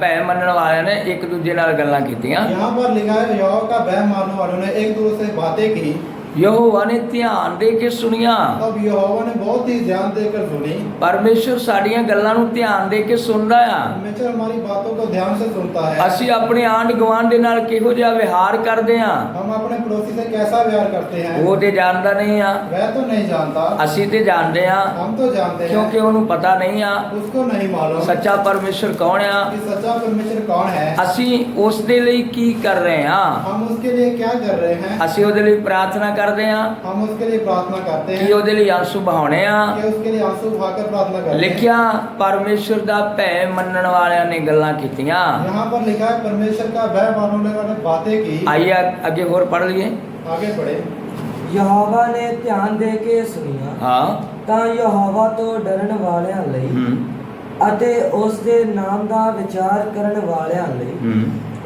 ਭੈ ਮੰਨਣ ਵਾਲਿਆਂ ਨੇ ਇੱਕ ਦੂਜੇ ਨਾਲ ਗੱਲਾਂ ਕੀਤੀਆਂ।
यहाँ पर लिखा है यहोवा का भय मानने वालों ने एक दूसरे से बातें की।
ਯਹੋਵਾ ਨੇ ਧਿਆਨ ਦੇ ਕੇ ਸੁਣੀਆਂ।
तब यहोवा ने बहुत ही ध्यान देकर सुनी।
ਪਰਮੇਸ਼ਰ ਸਾਡੀਆਂ ਗੱਲਾਂ ਨੂੰ ਧਿਆਨ ਦੇ ਕੇ ਸੁਣਦਾ ਆ।
परमेश्वर हमारी बातों को ध्यान से सुनता है।
ਅਸੀਂ ਆਪਣੇ ਆਂਢ ਗੁਆਂਢ ਦੇ ਨਾਲ ਕਿਹੋ ਜਿਹਾ ਵਿਹਾਰ ਕਰਦੇ ਆ,
हम अपने पड़ोसी से कैसा व्यवहार करते हैं
ਉਹ ਤੇ ਜਾਣਦਾ ਨਹੀਂ ਆ,
वह तो नहीं जानता,
ਅਸੀਂ ਤੇ ਜਾਣਦੇ ਆ,
हम तो जानते हैं,
ਕਿਉਂਕਿ ਉਹਨੂੰ ਪਤਾ ਨਹੀਂ ਆ
उसको नहीं मालूम
ਸੱਚਾ ਪਰਮੇਸ਼ਰ ਕੌਣ ਆ।
कि सच्चा परमेश्वर कौन है।
ਅਸੀਂ ਉਸ ਦੇ ਲਈ ਕੀ ਕਰ ਰਹੇ ਆ।
हम उसके लिए क्या कर रहे हैं।
ਅਸੀਂ ਉਹਦੇ ਲਈ ਪ੍ਰਾਰਥਨਾ ਕਰਦੇ ਆ
हम उसके लिए प्रार्थना करते
ਕਿ
हैं
ਉਹਦੇ ਲਈ ਆਂਸੂ ਬਹਾਉਣੇ ਆ।
कि उसके लिए आंसू बहाकर प्रार्थना करते हैं।
ਲਿਖਿਆ ਪਰਮੇਸ਼ਰ ਦਾ ਭੈ ਮੰਨਣ ਵਾਲਿਆਂ ਨੇ ਗੱਲਾਂ ਕੀਤੀਆਂ।
यहाँ पर लिखा है परमेश्वर का भय मानने वाले बातें की।
ਆइए ਅੱਗੇ ਹੋਰ ਪੜ੍ਹ ਲਈਏ।
आगे बढ़े।
ਯਹੋਵਾ ਨੇ ਧਿਆਨ ਦੇ ਕੇ ਸੁਣੀਆਂ
ਹਾਂ।
ਤਾਂ ਯਹੋਵਾ ਤੋਂ ਡਰਨ ਵਾਲਿਆਂ ਲਈ
ਹੂੰ
ਅਤੇ ਉਸ ਦੇ ਨਾਮ ਦਾ ਵਿਚਾਰ ਕਰਨ ਵਾਲਿਆਂ ਲਈ
ਹੂੰ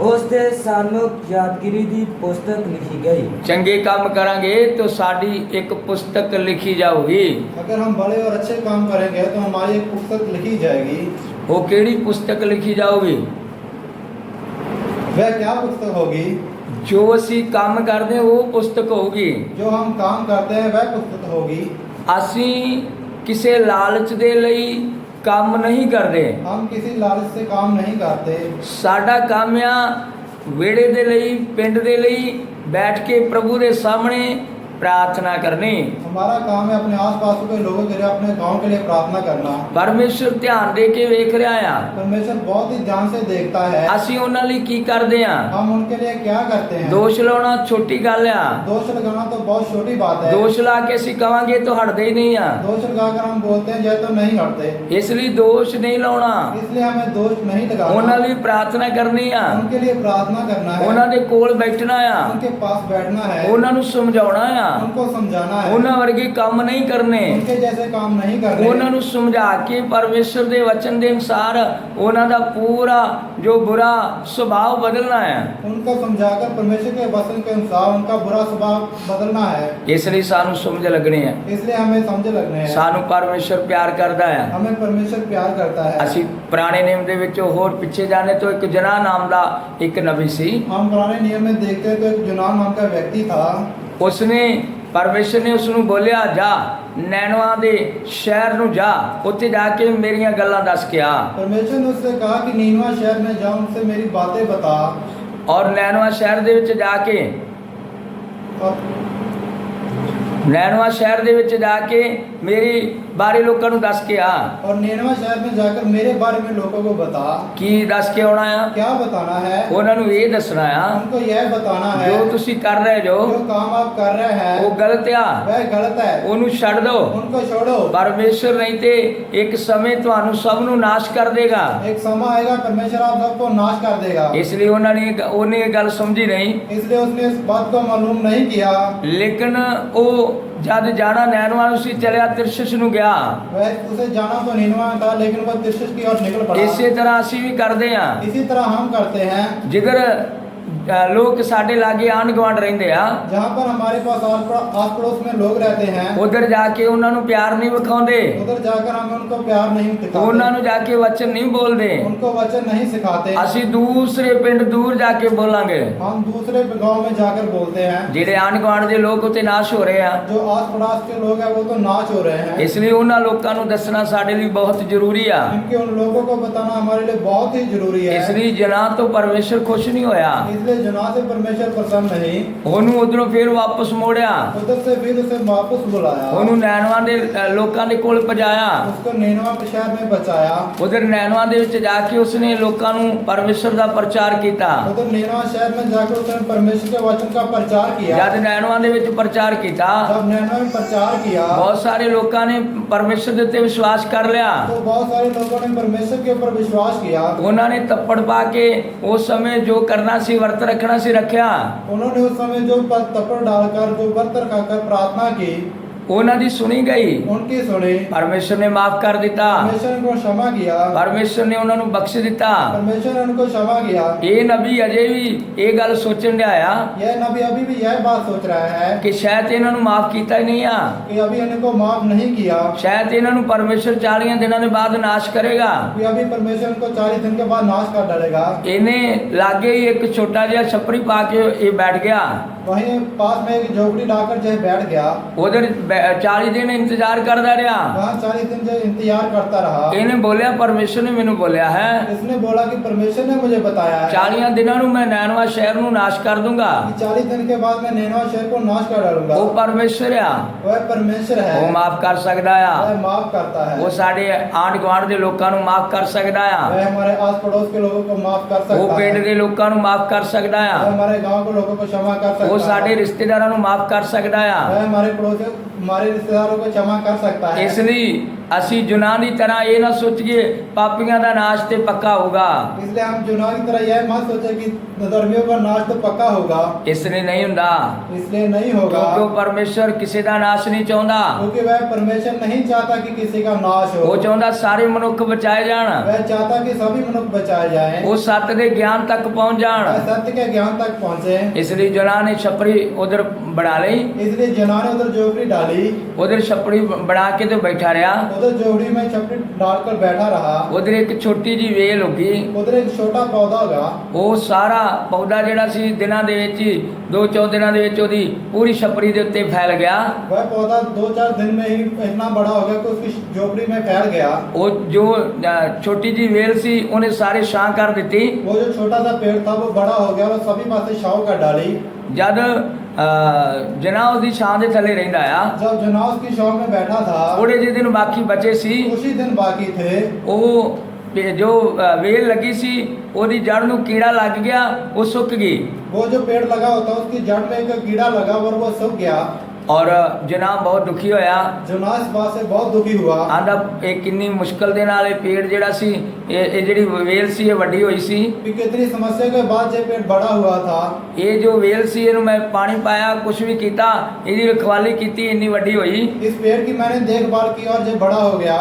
ਉਸ ਦੇ ਸਨਮੁਖ ਯਾਦਗਿਰੀ ਦੀ ਪੁਸਤਕ ਲਿਖੀ ਗਈ।
ਚੰਗੇ ਕੰਮ ਕਰਾਂਗੇ ਤਾਂ ਸਾਡੀ ਇੱਕ ਪੁਸਤਕ ਲਿਖੀ ਜਾਊਗੀ।
अगर हम बड़े और अच्छे काम करेंगे तो हमारी एक पुस्तक लिखी जाएगी।
ਉਹ ਕਿਹੜੀ ਪੁਸਤਕ ਲਿਖੀ ਜਾਊਗੀ?
वह क्या पुस्तक होगी?
ਜੋ ਅਸੀਂ ਕੰਮ ਕਰਦੇ ਉਹ ਪੁਸਤਕ ਹੋਊਗੀ।
जो हम काम करते हैं वह पुस्तक होगी।
ਅਸੀਂ ਕਿਸੇ ਲਾਲਚ ਦੇ ਲਈ ਕੰਮ ਨਹੀਂ ਕਰਦੇ।
हम किसी लालच से काम नहीं करते।
ਸਾਡਾ ਕੰਮ ਆ ਵਿਹੜੇ ਦੇ ਲਈ, ਪਿੰਡ ਦੇ ਲਈ ਬੈਠ ਕੇ ਪ੍ਰਭੂ ਦੇ ਸਾਹਮਣੇ प्रार्थना करनी।
हमारा काम है अपने आस-पास के लोगों के लिए, अपने गांव के लिए प्रार्थना करना।
परमेश्वर ध्यान दे के वेख रहा है।
परमेश्वर बहुत ही ध्यान से देखता है।
ਅਸੀਂ ਉਹਨਾਂ ਲਈ ਕੀ ਕਰਦੇ ਆ?
हम उनके लिए क्या करते हैं?
ਦੋਸ਼ ਲਾਉਣਾ ਛੋਟੀ ਗੱਲ ਆ।
दोष लगाना तो बहुत छोटी बात है।
ਦੋਸ਼ ਲਾ ਕੇ ਅਸੀਂ ਕਵਾਂਗੇ ਤਾਂ ਹਟਦੇ ਹੀ ਨਹੀਂ ਆ।
दोष लगाकर हम बोलते हैं जय तो नहीं हटते।
ਇਸ ਲਈ ਦੋਸ਼ ਨਹੀਂ ਲਾਉਣਾ,
इसलिए हमें दोष नहीं लगाना।
ਉਹਨਾਂ ਲਈ ਪ੍ਰਾਰਥਨਾ ਕਰਨੀ ਆ,
उनके लिए प्रार्थना करना है।
ਉਹਨਾਂ ਦੇ ਕੋਲ ਬੈਠਣਾ ਆ,
उनके पास बैठना है।
ਉਹਨਾਂ ਨੂੰ ਸਮਝਾਉਣਾ ਆ।
उनको समझाना है,
ਉਹਨਾਂ ਵਰਗੇ ਕੰਮ ਨਹੀਂ ਕਰਨੇ।
उनके जैसे काम नहीं करने।
ਉਹਨਾਂ ਨੂੰ ਸਮਝਾ ਕੇ ਪਰਮੇਸ਼ਰ ਦੇ ਵਚਨ ਦੇ ਅਨੁਸਾਰ ਉਹਨਾਂ ਦਾ ਪੂਰਾ ਜੋ ਬੁਰਾ ਸੁਭਾਅ ਬਦਲਣਾ ਹੈ।
उनको समझाकर परमेश्वर के वचन के अनुसार उनका बुरा स्वभाव बदलना है।
ਇਸ ਲਈ ਸਾਨੂੰ ਸਮਝ ਲੱਗਣੀ ਹੈ।
इसलिए हमें समझ लगने हैं।
ਸਾਨੂੰ ਪਰਮੇਸ਼ਰ ਪਿਆਰ ਕਰਦਾ ਹੈ।
हमें परमेश्वर प्यार करता है।
ਅਸੀਂ ਪੁਰਾਣੇ ਨਿਯਮ ਦੇ ਵਿੱਚ ਹੋਰ ਪਿੱਛੇ ਜਾਣੇ ਤੋਂ ਇੱਕ ਜਨਾ ਨਾਮ ਦਾ ਇੱਕ ਨਬੀ ਸੀ।
हम पुराने नियम में देखते हैं तो एक जुनान नाम का व्यक्ति था।
ਉਸਨੇ ਪਰਮੇਸ਼ਰ ਨੇ ਉਸ ਨੂੰ ਬੋਲਿਆ ਜਾ ਨੈਣਵਾ ਦੇ ਸ਼ਹਿਰ ਨੂੰ ਜਾ, ਉੱਥੇ ਜਾ ਕੇ ਮੇਰੀਆਂ ਗੱਲਾਂ ਦੱਸ ਕੇ ਆ।
परमेश्वर ने उससे कहा कि नीनवा शहर में जा, उनसे मेरी बातें बता।
ਔਰ ਨੈਣਵਾ ਸ਼ਹਿਰ ਦੇ ਵਿੱਚ ਜਾ ਕੇ
और
ਨੈਣਵਾ ਸ਼ਹਿਰ ਦੇ ਵਿੱਚ ਜਾ ਕੇ ਮੇਰੀ ਬਾਰੇ ਲੋਕਾਂ ਨੂੰ ਦੱਸ ਕੇ ਆ।
और नीनवा शहर में जाकर मेरे बारे में लोगों को बता।
ਕੀ ਦੱਸ ਕੇ ਆਉਣਾ ਆ?
क्या बताना है?
ਉਹਨਾਂ ਨੂੰ ਇਹ ਦੱਸਣਾ ਆ
उनको यह बताना है
ਜੋ ਤੁਸੀਂ ਕਰ ਰਹੇ ਜੋ
जो काम आप कर रहे हैं
ਉਹ ਗਲਤ ਆ,
वह गलत है,
ਉਹਨੂੰ ਛੱਡ ਦਿਓ।
उनको छोड़ो।
ਪਰਮੇਸ਼ਰ ਨਹੀਂ ਤੇ ਇੱਕ ਸਮੇਂ ਤੁਹਾਨੂੰ ਸਭ ਨੂੰ ਨਾਸ਼ ਕਰ ਦੇਗਾ।
एक समय आएगा परमेश्वर आप सबको नाश कर देगा।
ਇਸ ਲਈ ਉਹਨੇ ਇਹ ਗੱਲ ਸਮਝੀ ਨਹੀਂ।
इसलिए उसने इस बात को मालूम नहीं किया।
ਲੇਕਿਨ ਉਹ ਜਦ ਜਾਣਾ ਨੈਣਵਾ ਨੂੰ ਸੀ ਚਲਿਆ ਤਿਰਸ਼ਿਸ਼ ਨੂੰ ਗਿਆ।
वह उसे जाना तो नीनवा में था, लेकिन वह तिरछिश की ओर निकल पड़ा।
ਇਸੇ ਤਰ੍ਹਾਂ ਅਸੀਂ ਵੀ ਕਰਦੇ ਆ।
इसी तरह हम करते हैं।
ਜਿੱਧਰ ਲੋਕ ਸਾਡੇ ਲਾਗੇ ਆਂਢ ਗੁਆਂਢ ਰਹਿੰਦੇ ਆ,
जहाँ पर हमारे पास आस पड़ोस में लोग रहते हैं,
ਉਧਰ ਜਾ ਕੇ ਉਹਨਾਂ ਨੂੰ ਪਿਆਰ ਨਹੀਂ ਵਿਖਾਉਂਦੇ,
उधर जाकर हम उनको प्यार नहीं
ਉਹਨਾਂ
सिखाते,
ਨੂੰ ਜਾ ਕੇ ਵਚਨ ਨਹੀਂ ਬੋਲਦੇ।
उनको वचन नहीं सिखाते।
ਅਸੀਂ ਦੂਸਰੇ ਪਿੰਡ ਦੂਰ ਜਾ ਕੇ ਬੋਲਾਂਗੇ।
हम दूसरे गांव में जाकर बोलते हैं।
ਜਿਹੜੇ ਆਂਢ ਗੁਆਂਢ ਦੇ ਲੋਕ ਉੱਤੇ ਨਾਸ਼ ਹੋ ਰਹੇ ਆ,
जो आस पड़ोस के लोग हैं वो तो नाश हो रहे हैं।
ਇਸ ਲਈ ਉਹਨਾਂ ਲੋਕਾਂ ਨੂੰ ਦੱਸਣਾ ਸਾਡੇ ਲਈ ਬਹੁਤ ਜ਼ਰੂਰੀ ਆ।
इनके उन लोगों को बताना हमारे लिए बहुत ही जरूरी है।
ਇਸ ਲਈ ਜਨਾਂ ਤੋਂ ਪਰਮੇਸ਼ਰ ਖੁਸ਼ ਨਹੀਂ ਹੋਇਆ,
इसलिए जुनाह से परमेश्वर प्रसन्न नहीं,
ਉਹਨੂੰ ਉਧਰੋਂ ਫਿਰ ਵਾਪਸ ਮੋੜਿਆ,
उधर से फिर उसे वापस बुलाया,
ਉਹਨੂੰ ਨੈਣਵਾ ਦੇ ਲੋਕਾਂ ਦੇ ਕੋਲ ਪਹੁੰਚਾਇਆ।
उसको नीनवा शहर में बचाया।
ਉਧਰ ਨੈਣਵਾ ਦੇ ਵਿੱਚ ਜਾ ਕੇ ਉਸਨੇ ਲੋਕਾਂ ਨੂੰ ਪਰਮੇਸ਼ਰ ਦਾ ਪ੍ਰਚਾਰ ਕੀਤਾ।
उधर नीनवा शहर में जाकर उसने परमेश्वर के वचन का प्रचार किया।
ਜਦ ਨੈਣਵਾ ਦੇ ਵਿੱਚ ਪ੍ਰਚਾਰ ਕੀਤਾ,
जब नीनवा में प्रचार किया
ਬਹੁਤ ਸਾਰੇ ਲੋਕਾਂ ਨੇ ਪਰਮੇਸ਼ਰ ਦੇ ਉੱਤੇ ਵਿਸ਼ਵਾਸ ਕਰ ਲਿਆ।
तो बहुत सारे लोगों ने परमेश्वर के ऊपर विश्वास किया।
ਉਹਨਾਂ ਨੇ ਤੱਪੜ ਪਾ ਕੇ ਉਸ ਸਮੇਂ ਜੋ ਕਰਨਾ ਸੀ, ਵਰਤ ਰੱਖਣਾ ਸੀ, ਰੱਖਿਆ।
उन्होंने उस समय जो तपड़ डालकर जो व्रत रखाकर प्रार्थना की,
ਉਹਨਾਂ ਦੀ ਸੁਣੀ ਗਈ।
उनकी सुनी।
ਪਰਮੇਸ਼ਰ ਨੇ ਮਾਫ ਕਰ ਦਿੱਤਾ।
परमेश्वर ने उनको क्षमा किया।
ਪਰਮੇਸ਼ਰ ਨੇ ਉਹਨਾਂ ਨੂੰ ਬਖਸ਼ ਦਿੱਤਾ।
परमेश्वर ने उनको क्षमा किया।
ਇਹ ਨਬੀ ਅਜੇ ਵੀ ਇਹ ਗੱਲ ਸੋਚਣ ਡਿਆ ਆ
यह नबी अभी भी यह बात सोच रहा है
ਕਿ ਸ਼ਾਇਦ ਇਹਨਾਂ ਨੂੰ ਮਾਫ ਕੀਤਾ ਹੀ ਨਹੀਂ ਆ,
कि अभी इनको माफ नहीं किया,
ਸ਼ਾਇਦ ਇਹਨਾਂ ਨੂੰ ਪਰਮੇਸ਼ਰ 40 ਦਿਨਾਂ ਦੇ ਬਾਅਦ ਨਾਸ਼ ਕਰੇਗਾ।
कि अभी परमेश्वर इनको 40 दिन के बाद नाश कर डालेगा।
ਇਹਨੇ ਲਾਗੇ ਹੀ ਇੱਕ ਛੋਟਾ ਜਿਹਾ ਛੱਪਰੀ ਪਾ ਕੇ ਇਹ ਬੈਠ ਗਿਆ।
वहीं पास में एक झोपड़ी डालकर जो है बैठ गया।
ਉਧਰ 40 ਦਿਨ ਇੰਤਜ਼ਾਰ ਕਰਦਾ ਰਿਹਾ।
वहाँ 40 दिन जो इंतजार करता रहा।
ਇਹਨੇ ਬੋਲਿਆ ਪਰਮੇਸ਼ਰ ਨੇ ਮੈਨੂੰ ਬੋਲਿਆ ਹੈ
इसने बोला कि परमेश्वर ने मुझे बताया है
40 ਦਿਨਾਂ ਨੂੰ ਮੈਂ ਨੈਣਵਾ ਸ਼ਹਿਰ ਨੂੰ ਨਾਸ਼ ਕਰ ਦੂੰਗਾ।
कि 40 दिन के बाद मैं नैनवा शहर को नाश कर डालूंगा।
ਉਹ ਪਰਮੇਸ਼ਰ ਆ,
वह परमेश्वर है,
ਉਹ ਮਾਫ ਕਰ ਸਕਦਾ ਆ।
वह माफ करता है,
ਉਹ ਸਾਡੇ ਆਂਢ ਗੁਆਂਢ ਦੇ ਲੋਕਾਂ ਨੂੰ ਮਾਫ ਕਰ ਸਕਦਾ ਆ।
वह हमारे आस पड़ोस के लोगों को माफ कर
ਉਹ
सकता
ਪਿੰਡ
है,
ਦੇ ਲੋਕਾਂ ਨੂੰ ਮਾਫ ਕਰ ਸਕਦਾ
वह
ਆ।
हमारे गांव के लोगों को क्षमा कर
ਉਹ
सकता
ਸਾਡੇ
है,
ਰਿਸ਼ਤੇਦਾਰਾਂ ਨੂੰ ਮਾਫ ਕਰ ਸਕਦਾ ਆ।
वह हमारे पड़ोसी हमारे रिश्तेदारों को क्षमा कर सकता है।
ਇਸ ਲਈ ਅਸੀਂ ਜੁਨਾਨ ਦੀ ਤਰ੍ਹਾਂ ਇਹ ਨਾ ਸੋਚੀਏ ਪਾਪੀਆਂ ਦਾ ਨਾਸ਼ ਤੇ ਪੱਕਾ ਹੋਗਾ।
इसलिए हम जुनाह की तरह यह मत सोचे कि धर्मियों का नाश तो पक्का होगा,
ਇਸ ਲਈ ਨਹੀਂ ਹੁੰਦਾ,
इसलिए नहीं होगा,
ਕਿਉਂਕਿ ਉਹ ਪਰਮੇਸ਼ਰ ਕਿਸੇ ਦਾ ਨਾਸ਼ ਨਹੀਂ ਚਾਹੁੰਦਾ।
क्योंकि वह परमेश्वर नहीं चाहता कि किसी का नाश हो,
ਉਹ ਚਾਹੁੰਦਾ ਸਾਰੇ ਮਨੁੱਖ ਬਚਾਏ ਜਾਣ,
वह चाहता कि सभी मनुष्य बचाए जाएं,
ਉਹ ਸੱਤ ਦੇ ਗਿਆਨ ਤੱਕ ਪਹੁੰਚ
वह
ਜਾਣ।
सत्य के ज्ञान तक पहुंचे।
ਇਸ ਲਈ ਜੁਨਾਨ ਨੇ ਛਪੜੀ ਉਧਰ ਬਣਾ ਲਈ,
इसलिए जुनाह ने उधर झोपड़ी डाली,
ਉਧਰ ਛਪੜੀ ਬਣਾ ਕੇ ਤੇ ਬੈਠਾ ਰਿਹਾ।
उधर झोपड़ी में छपड़ी डालकर बैठा रहा।
ਉਧਰ ਇੱਕ ਛੋਟੀ ਜੀ ਵੇਲ ਉੱਗੀ।
उधर एक छोटा पौधा होगा,
ਉਹ ਸਾਰਾ ਪੌਦਾ ਜਿਹੜਾ ਸੀ ਦਿਨਾਂ ਦੇ ਵਿੱਚ ਹੀ 2-4 ਦਿਨਾਂ ਦੇ ਵਿੱਚ ਉਹਦੀ ਪੂਰੀ ਛਪੜੀ ਦੇ ਉੱਤੇ ਫੈਲ ਗਿਆ।
वह पौधा 2-4 दिन में ही इतना बड़ा हो गया कि उसकी झोपड़ी में फैल गया।
ਉਹ ਜੋ ਛੋਟੀ ਜੀ ਵੇਲ ਸੀ ਉਹਨੇ ਸਾਰੇ ਛਾਂ ਕਰ ਦਿੱਤੀ।
वो जो छोटा सा पेड़ था वो बड़ा हो गया और सभी पासे छाव कर डाली।
ਜਦ ਜਨਾ ਉਹਦੀ ਛਾਂ ਦੇ ਥੱਲੇ ਰਹਿੰਦਾ ਆ,
जब जुनाह उसकी छाव में बैठा था,
ਥੋੜੇ ਜਿਹੇ ਦਿਨ ਬਾਕੀ ਬਚੇ ਸੀ।
उसी दिन बाकी थे,
ਉਹ ਜੋ ਵੇਲ ਲੱਗੀ ਸੀ ਉਹਦੀ ਜੜ ਨੂੰ ਕੀੜਾ ਲੱਗ ਗਿਆ, ਉਹ ਸੁੱਕ ਗਈ।
वो जो पेड़ लगा होता उसकी जड़ में एक कीड़ा लगा और वो सूख गया।
ਔਰ ਜਨਾਬ ਬਹੁਤ ਦੁਖੀ ਹੋਇਆ।
जोनास इस बात से बहुत दुखी हुआ
ਆਂਦਾ ਇਹ ਕਿੰਨੀ ਮੁਸ਼ਕਲ ਦੇ ਨਾਲ ਇਹ ਪੇੜ ਜਿਹੜਾ ਸੀ ਇਹ ਜਿਹੜੀ ਵੇਲ ਸੀ ਇਹ ਵੱਡੀ ਹੋਈ ਸੀ।
कि कितनी समस्या के बाद ये पेड़ बड़ा हुआ था।
ਇਹ ਜੋ ਵੇਲ ਸੀ ਇਹਨੂੰ ਮੈਂ ਪਾਣੀ ਪਾਇਆ ਕੁਝ ਵੀ ਕੀਤਾ ਇਹਦੀ ਰਖਵਾਲੀ ਕੀਤੀ ਇੰਨੀ ਵੱਡੀ ਹੋਈ
इस पेड़ की मैंने देखभाल की और ये बड़ा हो गया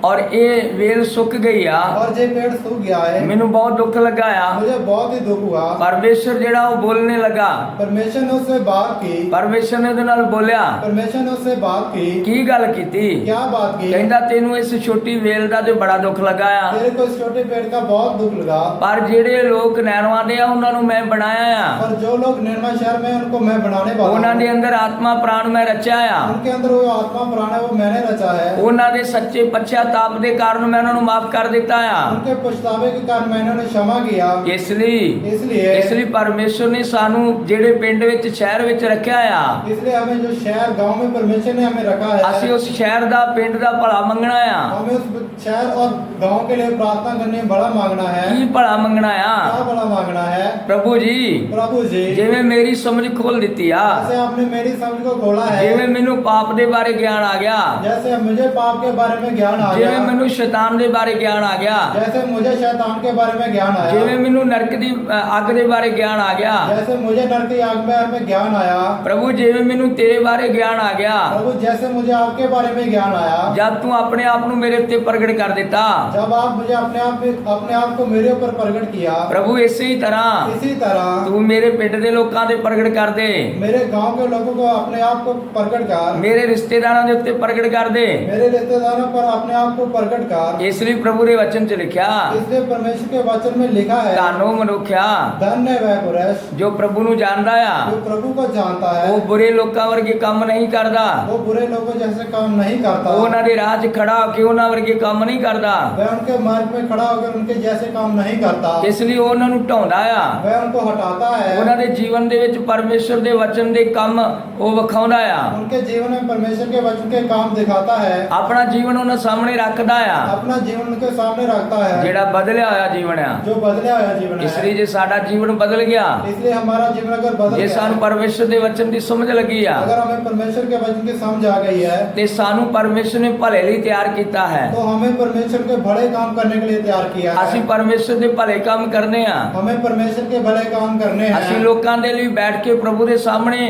ਔਰ ਇਹ ਵੇਲ ਸੁੱਕ ਗਈ ਆ।
और ये पेड़ सूख गया है।
ਮੈਨੂੰ ਬਹੁਤ ਦੁੱਖ ਲੱਗਾ ਆ।
मुझे बहुत ही दुख हुआ।
ਪਰਮੇਸ਼ਰ ਜਿਹੜਾ ਉਹ ਬੋਲਣੇ ਲੱਗਾ।
परमेश्वर ने उससे बात की।
ਪਰਮੇਸ਼ਰ ਨੇ ਉਹਦੇ ਨਾਲ ਬੋਲਿਆ।
परमेश्वर ने उससे बात की।
ਕੀ ਗੱਲ ਕੀਤੀ?
क्या बात की?
ਕਹਿੰਦਾ ਤੈਨੂੰ ਇਸ ਛੋਟੀ ਵੇਲ ਦਾ ਤੇ ਬੜਾ ਦੁੱਖ ਲੱਗਾ ਆ
तेरे को इस छोटे पेड़ का बहुत दुख लगा।
ਪਰ ਜਿਹੜੇ ਲੋਕ ਨੈਣਵਾਂ ਦੇ ਆ ਉਹਨਾਂ ਨੂੰ ਮੈਂ ਬਣਾਇਆ ਆ।
पर जो लोग निर्मा शहर में हैं, उनको मैं बनाने वाला
ਉਹਨਾਂ
हूं।
ਦੇ ਅੰਦਰ ਆਤਮਾ ਪ੍ਰਾਣ ਮੈਂ ਰਚਿਆ ਆ।
उनके अंदर वो आत्मा प्राण है वो मैंने रचा है।
ਉਹਨਾਂ ਦੇ ਸੱਚੇ ਪਛਤਾਪ ਦੇ ਕਾਰਨ ਮੈਂ ਉਹਨਾਂ ਨੂੰ ਮਾਫ ਕਰ ਦਿੱਤਾ ਆ।
उनके पछतावे के कारण मैंने उन्हें क्षमा किया।
ਇਸ ਲਈ
इसलिए
ਪਰਮੇਸ਼ਰ ਨੇ ਸਾਨੂੰ ਜਿਹੜੇ ਪਿੰਡ ਵਿੱਚ ਸ਼ਹਿਰ ਵਿੱਚ ਰੱਖਿਆ ਆ
इसलिए हमें जो शहर गांव में परमेश्वर ने हमें रखा है,
ਅਸੀਂ ਉਸ ਸ਼ਹਿਰ ਦਾ ਪਿੰਡ ਦਾ ਭਲਾ ਮੰਗਣਾ ਆ।
हमें उस शहर और गांव के लिए प्रार्थना करने में बड़ा मांगना है।
ਕੀ ਭਲਾ ਮੰਗਣਾ ਆ?
क्या बड़ा मांगना है?
ਪ੍ਰਭੂ ਜੀ
प्रभु जी,
ਜਿਵੇਂ ਮੇਰੀ ਸਮਝ ਖੋਲ ਦਿੱਤੀ ਆ
जैसे आपने मेरी समझ को खोला
ਜਿਵੇਂ
है,
ਮੈਨੂੰ ਪਾਪ ਦੇ ਬਾਰੇ ਗਿਆਨ ਆ ਗਿਆ
जैसे मुझे पाप के बारे में ज्ञान आ
ਜਿਵੇਂ
गया,
ਮੈਨੂੰ ਸ਼ੈਤਾਨ ਦੇ ਬਾਰੇ ਗਿਆਨ ਆ ਗਿਆ
जैसे मुझे शैतान के बारे में ज्ञान
ਜਿਵੇਂ
आया,
ਮੈਨੂੰ ਨਰਕ ਦੀ ਅੱਗ ਦੇ ਬਾਰੇ ਗਿਆਨ ਆ ਗਿਆ
जैसे मुझे नरक की आग में ज्ञान आया,
ਪ੍ਰਭੂ ਜਿਵੇਂ ਮੈਨੂੰ ਤੇਰੇ ਬਾਰੇ ਗਿਆਨ ਆ ਗਿਆ
प्रभु जैसे मुझे आपके बारे में ज्ञान आया,
ਜਦ ਤੂੰ ਆਪਣੇ ਆਪ ਨੂੰ ਮੇਰੇ ਉੱਤੇ ਪ੍ਰਗਟ ਕਰ ਦਿੱਤਾ
जब आप मुझे अपने आप को मेरे ऊपर प्रकट किया,
ਪ੍ਰਭੂ ਇਸੇ ਹੀ ਤਰ੍ਹਾਂ
इसी तरह
ਤੂੰ ਮੇਰੇ ਪਿੰਡ ਦੇ ਲੋਕਾਂ ਤੇ ਪ੍ਰਗਟ ਕਰ ਦੇ
मेरे गांव के लोगों को अपने आप को प्रकट कर,
ਮੇਰੇ ਰਿਸ਼ਤੇਦਾਰਾਂ ਦੇ ਉੱਤੇ ਪ੍ਰਗਟ ਕਰ ਦੇ।
मेरे रिश्तेदारों पर अपने आप को प्रकट कर।
ਇਸ ਲਈ ਪ੍ਰਭੂ ਦੇ ਵਚਨ 'ਚ ਲਿਖਿਆ
इसलिए परमेश्वर के वचन में लिखा है,
ਧੰਨ ਉਹ ਮਨੁੱਖਿਆ
धन्य वह पुरुष
ਜੋ ਪ੍ਰਭੂ ਨੂੰ ਜਾਣਦਾ ਆ
जो प्रभु को जानता है,
ਉਹ ਬੁਰੇ ਲੋਕਾਂ ਵਰਗੇ ਕੰਮ ਨਹੀਂ ਕਰਦਾ
वो बुरे लोगों जैसे काम नहीं करता,
ਉਹ ਉਹਨਾਂ ਦੇ ਰਾਹ 'ਚ ਖੜਾ ਹੋ ਕੇ ਉਹਨਾਂ ਵਰਗੇ ਕੰਮ ਨਹੀਂ ਕਰਦਾ।
वह उनके मार्ग में खड़ा होकर उनके जैसे काम नहीं करता,
ਇਸ ਲਈ ਉਹ ਉਹਨਾਂ ਨੂੰ ਢਾਉਂਦਾ ਆ
वह उनको हटाता है,
ਉਹਨਾਂ ਦੇ ਜੀਵਨ ਦੇ ਵਿੱਚ ਪਰਮੇਸ਼ਰ ਦੇ ਵਚਨ ਦੇ ਕੰਮ ਉਹ ਵਿਖਾਉਂਦਾ ਆ
उनके जीवन में परमेश्वर के वचन के काम दिखाता है,
ਆਪਣਾ ਜੀਵਨ ਉਹਨਾਂ ਸਾਹਮਣੇ ਰੱਖਦਾ ਆ
अपना जीवन उनके सामने रखता है,
ਜਿਹੜਾ ਬਦਲਿਆ ਹੋਇਆ ਜੀਵਨ ਆ।
जो बदला हुआ जीवन
ਇਸ ਲਈ
है।
ਜੇ ਸਾਡਾ ਜੀਵਨ ਬਦਲ ਗਿਆ
इसलिए हमारा जीवन अगर बदल
ਜੇ
गया,
ਸਾਨੂੰ ਪਰਮੇਸ਼ਰ ਦੇ ਵਚਨ ਦੀ ਸਮਝ ਲੱਗੀ ਆ
अगर हमें परमेश्वर के वचन की समझ आ गई है,
ਤੇ ਸਾਨੂੰ ਪਰਮੇਸ਼ਰ ਨੇ ਭਲੇ ਲਈ ਤਿਆਰ ਕੀਤਾ ਹੈ।
तो हमें परमेश्वर के बड़े काम करने के लिए तैयार किया
ਅਸੀਂ
है।
ਪਰਮੇਸ਼ਰ ਦੇ ਭਲੇ ਕੰਮ ਕਰਨੇ ਆ।
हमें परमेश्वर के भले काम करने
ਅਸੀਂ
हैं।
ਲੋਕਾਂ ਦੇ ਲਈ ਬੈਠ ਕੇ ਪ੍ਰਭੂ ਦੇ ਸਾਹਮਣੇ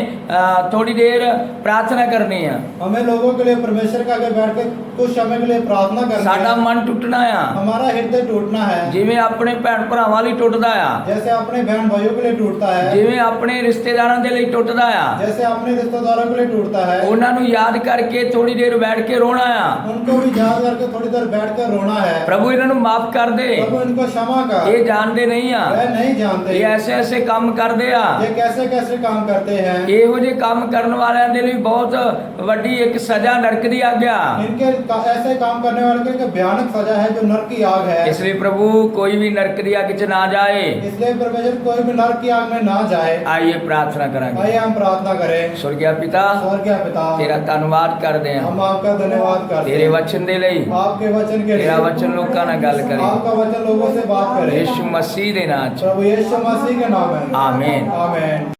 ਥੋੜੀ ਦੇਰ ਪ੍ਰਾਰਥਨਾ ਕਰਨੀ ਆ।
हमें लोगों के लिए परमेश्वर के आगे बैठ के कुछ समय के लिए प्रार्थना करनी
ਸਾਡਾ
है।
ਮਨ ਟੁੱਟਣਾ ਆ
हमारा हृदय टूटना है,
ਜਿਵੇਂ ਆਪਣੇ ਭੈਣ ਭਰਾਵਾਂ ਲਈ ਟੁੱਟਦਾ ਆ,
जैसे अपने बहन भाइयों के लिए टूटता है,
ਜਿਵੇਂ ਆਪਣੇ ਰਿਸ਼ਤੇਦਾਰਾਂ ਦੇ ਲਈ ਟੁੱਟਦਾ ਆ।
जैसे अपने रिश्तेदारों के लिए टूटता है।
ਉਹਨਾਂ ਨੂੰ ਯਾਦ ਕਰਕੇ ਥੋੜੀ ਦੇਰ ਬੈਠ ਕੇ ਰੋਣਾ ਆ।
उनको भी याद करके थोड़ी देर बैठ कर रोना है।
ਪ੍ਰਭੂ ਇਹਨਾਂ ਨੂੰ ਮਾਫ ਕਰ ਦੇ,
प्रभु इनको क्षमा कर,
ਇਹ ਜਾਣਦੇ ਨਹੀਂ ਆ
वह नहीं जानते
ਇਹ ਐਸੇ ਐਸੇ ਕੰਮ ਕਰਦੇ ਆ।
ये कैसे कैसे काम करते हैं।
ਇਹੋ ਜਿਹੇ ਕੰਮ ਕਰਨ ਵਾਲਿਆਂ ਦੇ ਲਈ ਬਹੁਤ ਵੱਡੀ ਇੱਕ ਸਜ਼ਾ ਨਰਕ ਦੀ ਆਗਿਆ।
इनके ऐसे काम करने वाले के लिए भयानक सजा है जो नरक की आग है।
ਇਸ ਲਈ ਪ੍ਰਭੂ ਕੋਈ ਵੀ ਨਰਕ ਦੀ ਅੱਗ 'ਚ ਨਾ ਜਾਏ।
इसलिए परमेश्वर कोई भी नरक की आग में ना जाए।
ਆਈਏ ਪ੍ਰਾਰਥਨਾ ਕਰਾਂਗੇ।
आइए हम प्रार्थना करें।
स्वर्गीय पिता
स्वर्गीय पिता,
ਤੇਰਾ ਧੰਨਵਾਦ ਕਰਦੇ ਹਾਂ
हम आपका धन्यवाद करते
ਤੇਰੇ
हैं
ਵਚਨ ਦੇ ਲਈ।
आपके वचन के
ਤੇਰਾ
लिए।
ਵਚਨ ਲੋਕਾਂ ਨਾਲ ਗੱਲ ਕਰੇ
आपका वचन लोगों से बात करें।
ਯਿਸੂ ਮਸੀਹ ਦੇ ਨਾਮ 'ਚ
प्रभु यीशु मसीह के नाम है।
आमीन।
आमीन।